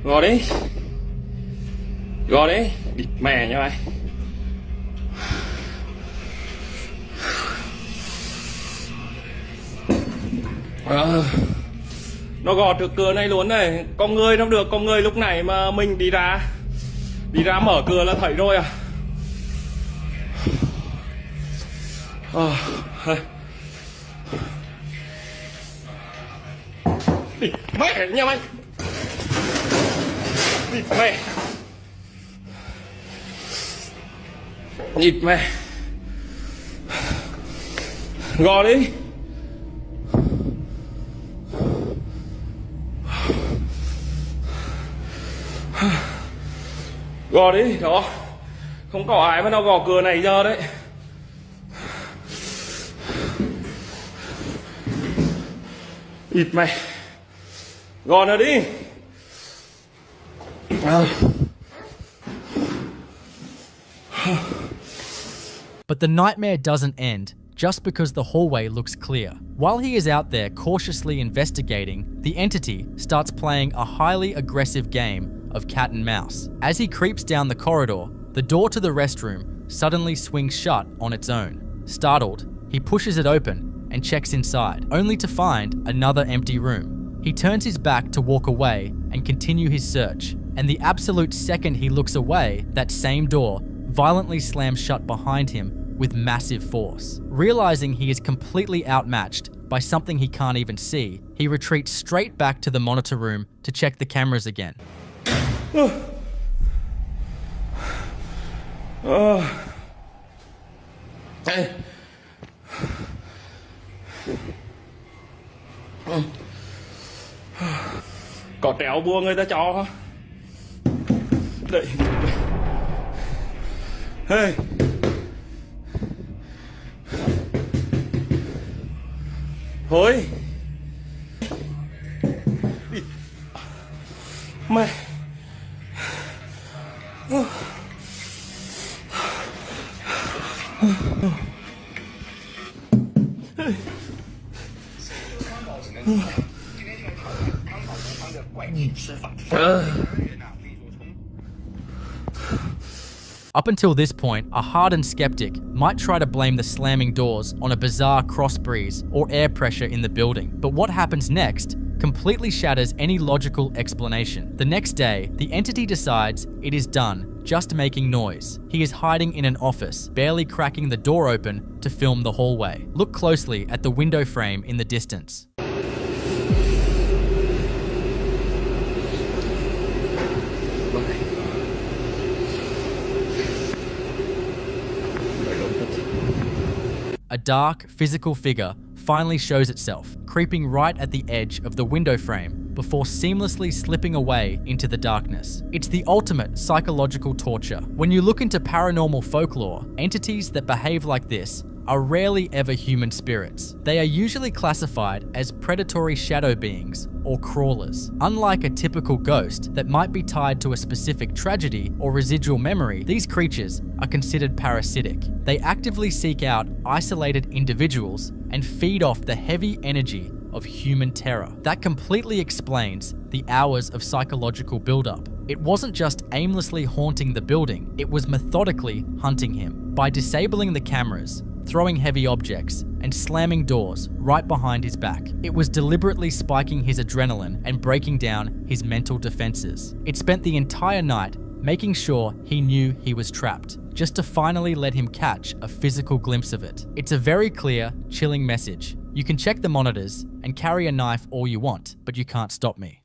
Ngồi đi. Ngồi đi. Địt mẹ nha mày. Nó gọt được cửa này luôn này. Con người nó được, con người lúc này mà mình đi ra mở cửa là thấy rồi à. Địt mẹ nha mày. Địt mẹ. Địt mẹ. Gò đi. Gò đi, đó. Không có ai mà nó gò cửa này giờ đấy. Địt mày. Gò nó đi. But the nightmare doesn't end just because the hallway looks clear. While he is out there cautiously investigating, the entity starts playing a highly aggressive game of cat and mouse. As he creeps down the corridor, the door to the restroom suddenly swings shut on its own. Startled, he pushes it open and checks inside, only to find another empty room. He turns his back to walk away and continue his search, and the absolute second he looks away, that same door violently slams shut behind him with massive force. Realizing he is completely outmatched by something he can't even see, he retreats straight back to the monitor room to check the cameras again. Có trèo bùa người ta cho hả? Đây. Hey. Thôi. Mày. Up until this point, a hardened skeptic might try to blame the slamming doors on a bizarre cross breeze or air pressure in the building. But what happens next completely shatters any logical explanation. The next day, the entity decides it is done just making noise. He is hiding in an office, barely cracking the door open to film the hallway. Look closely at the window frame in the distance. A dark, physical figure finally shows itself, creeping right at the edge of the window frame before seamlessly slipping away into the darkness. It's the ultimate psychological torture. When you look into paranormal folklore, entities that behave like this are rarely ever human spirits. They are usually classified as predatory shadow beings or crawlers. Unlike a typical ghost that might be tied to a specific tragedy or residual memory, these creatures are considered parasitic. They actively seek out isolated individuals and feed off the heavy energy of human terror. That completely explains the hours of psychological buildup. It wasn't just aimlessly haunting the building, it was methodically hunting him. By disabling the cameras, throwing heavy objects, and slamming doors right behind his back. It was deliberately spiking his adrenaline and breaking down his mental defenses. It spent the entire night making sure he knew he was trapped, just to finally let him catch a physical glimpse of it. It's a very clear, chilling message. You can check the monitors and carry a knife all you want, but you can't stop me.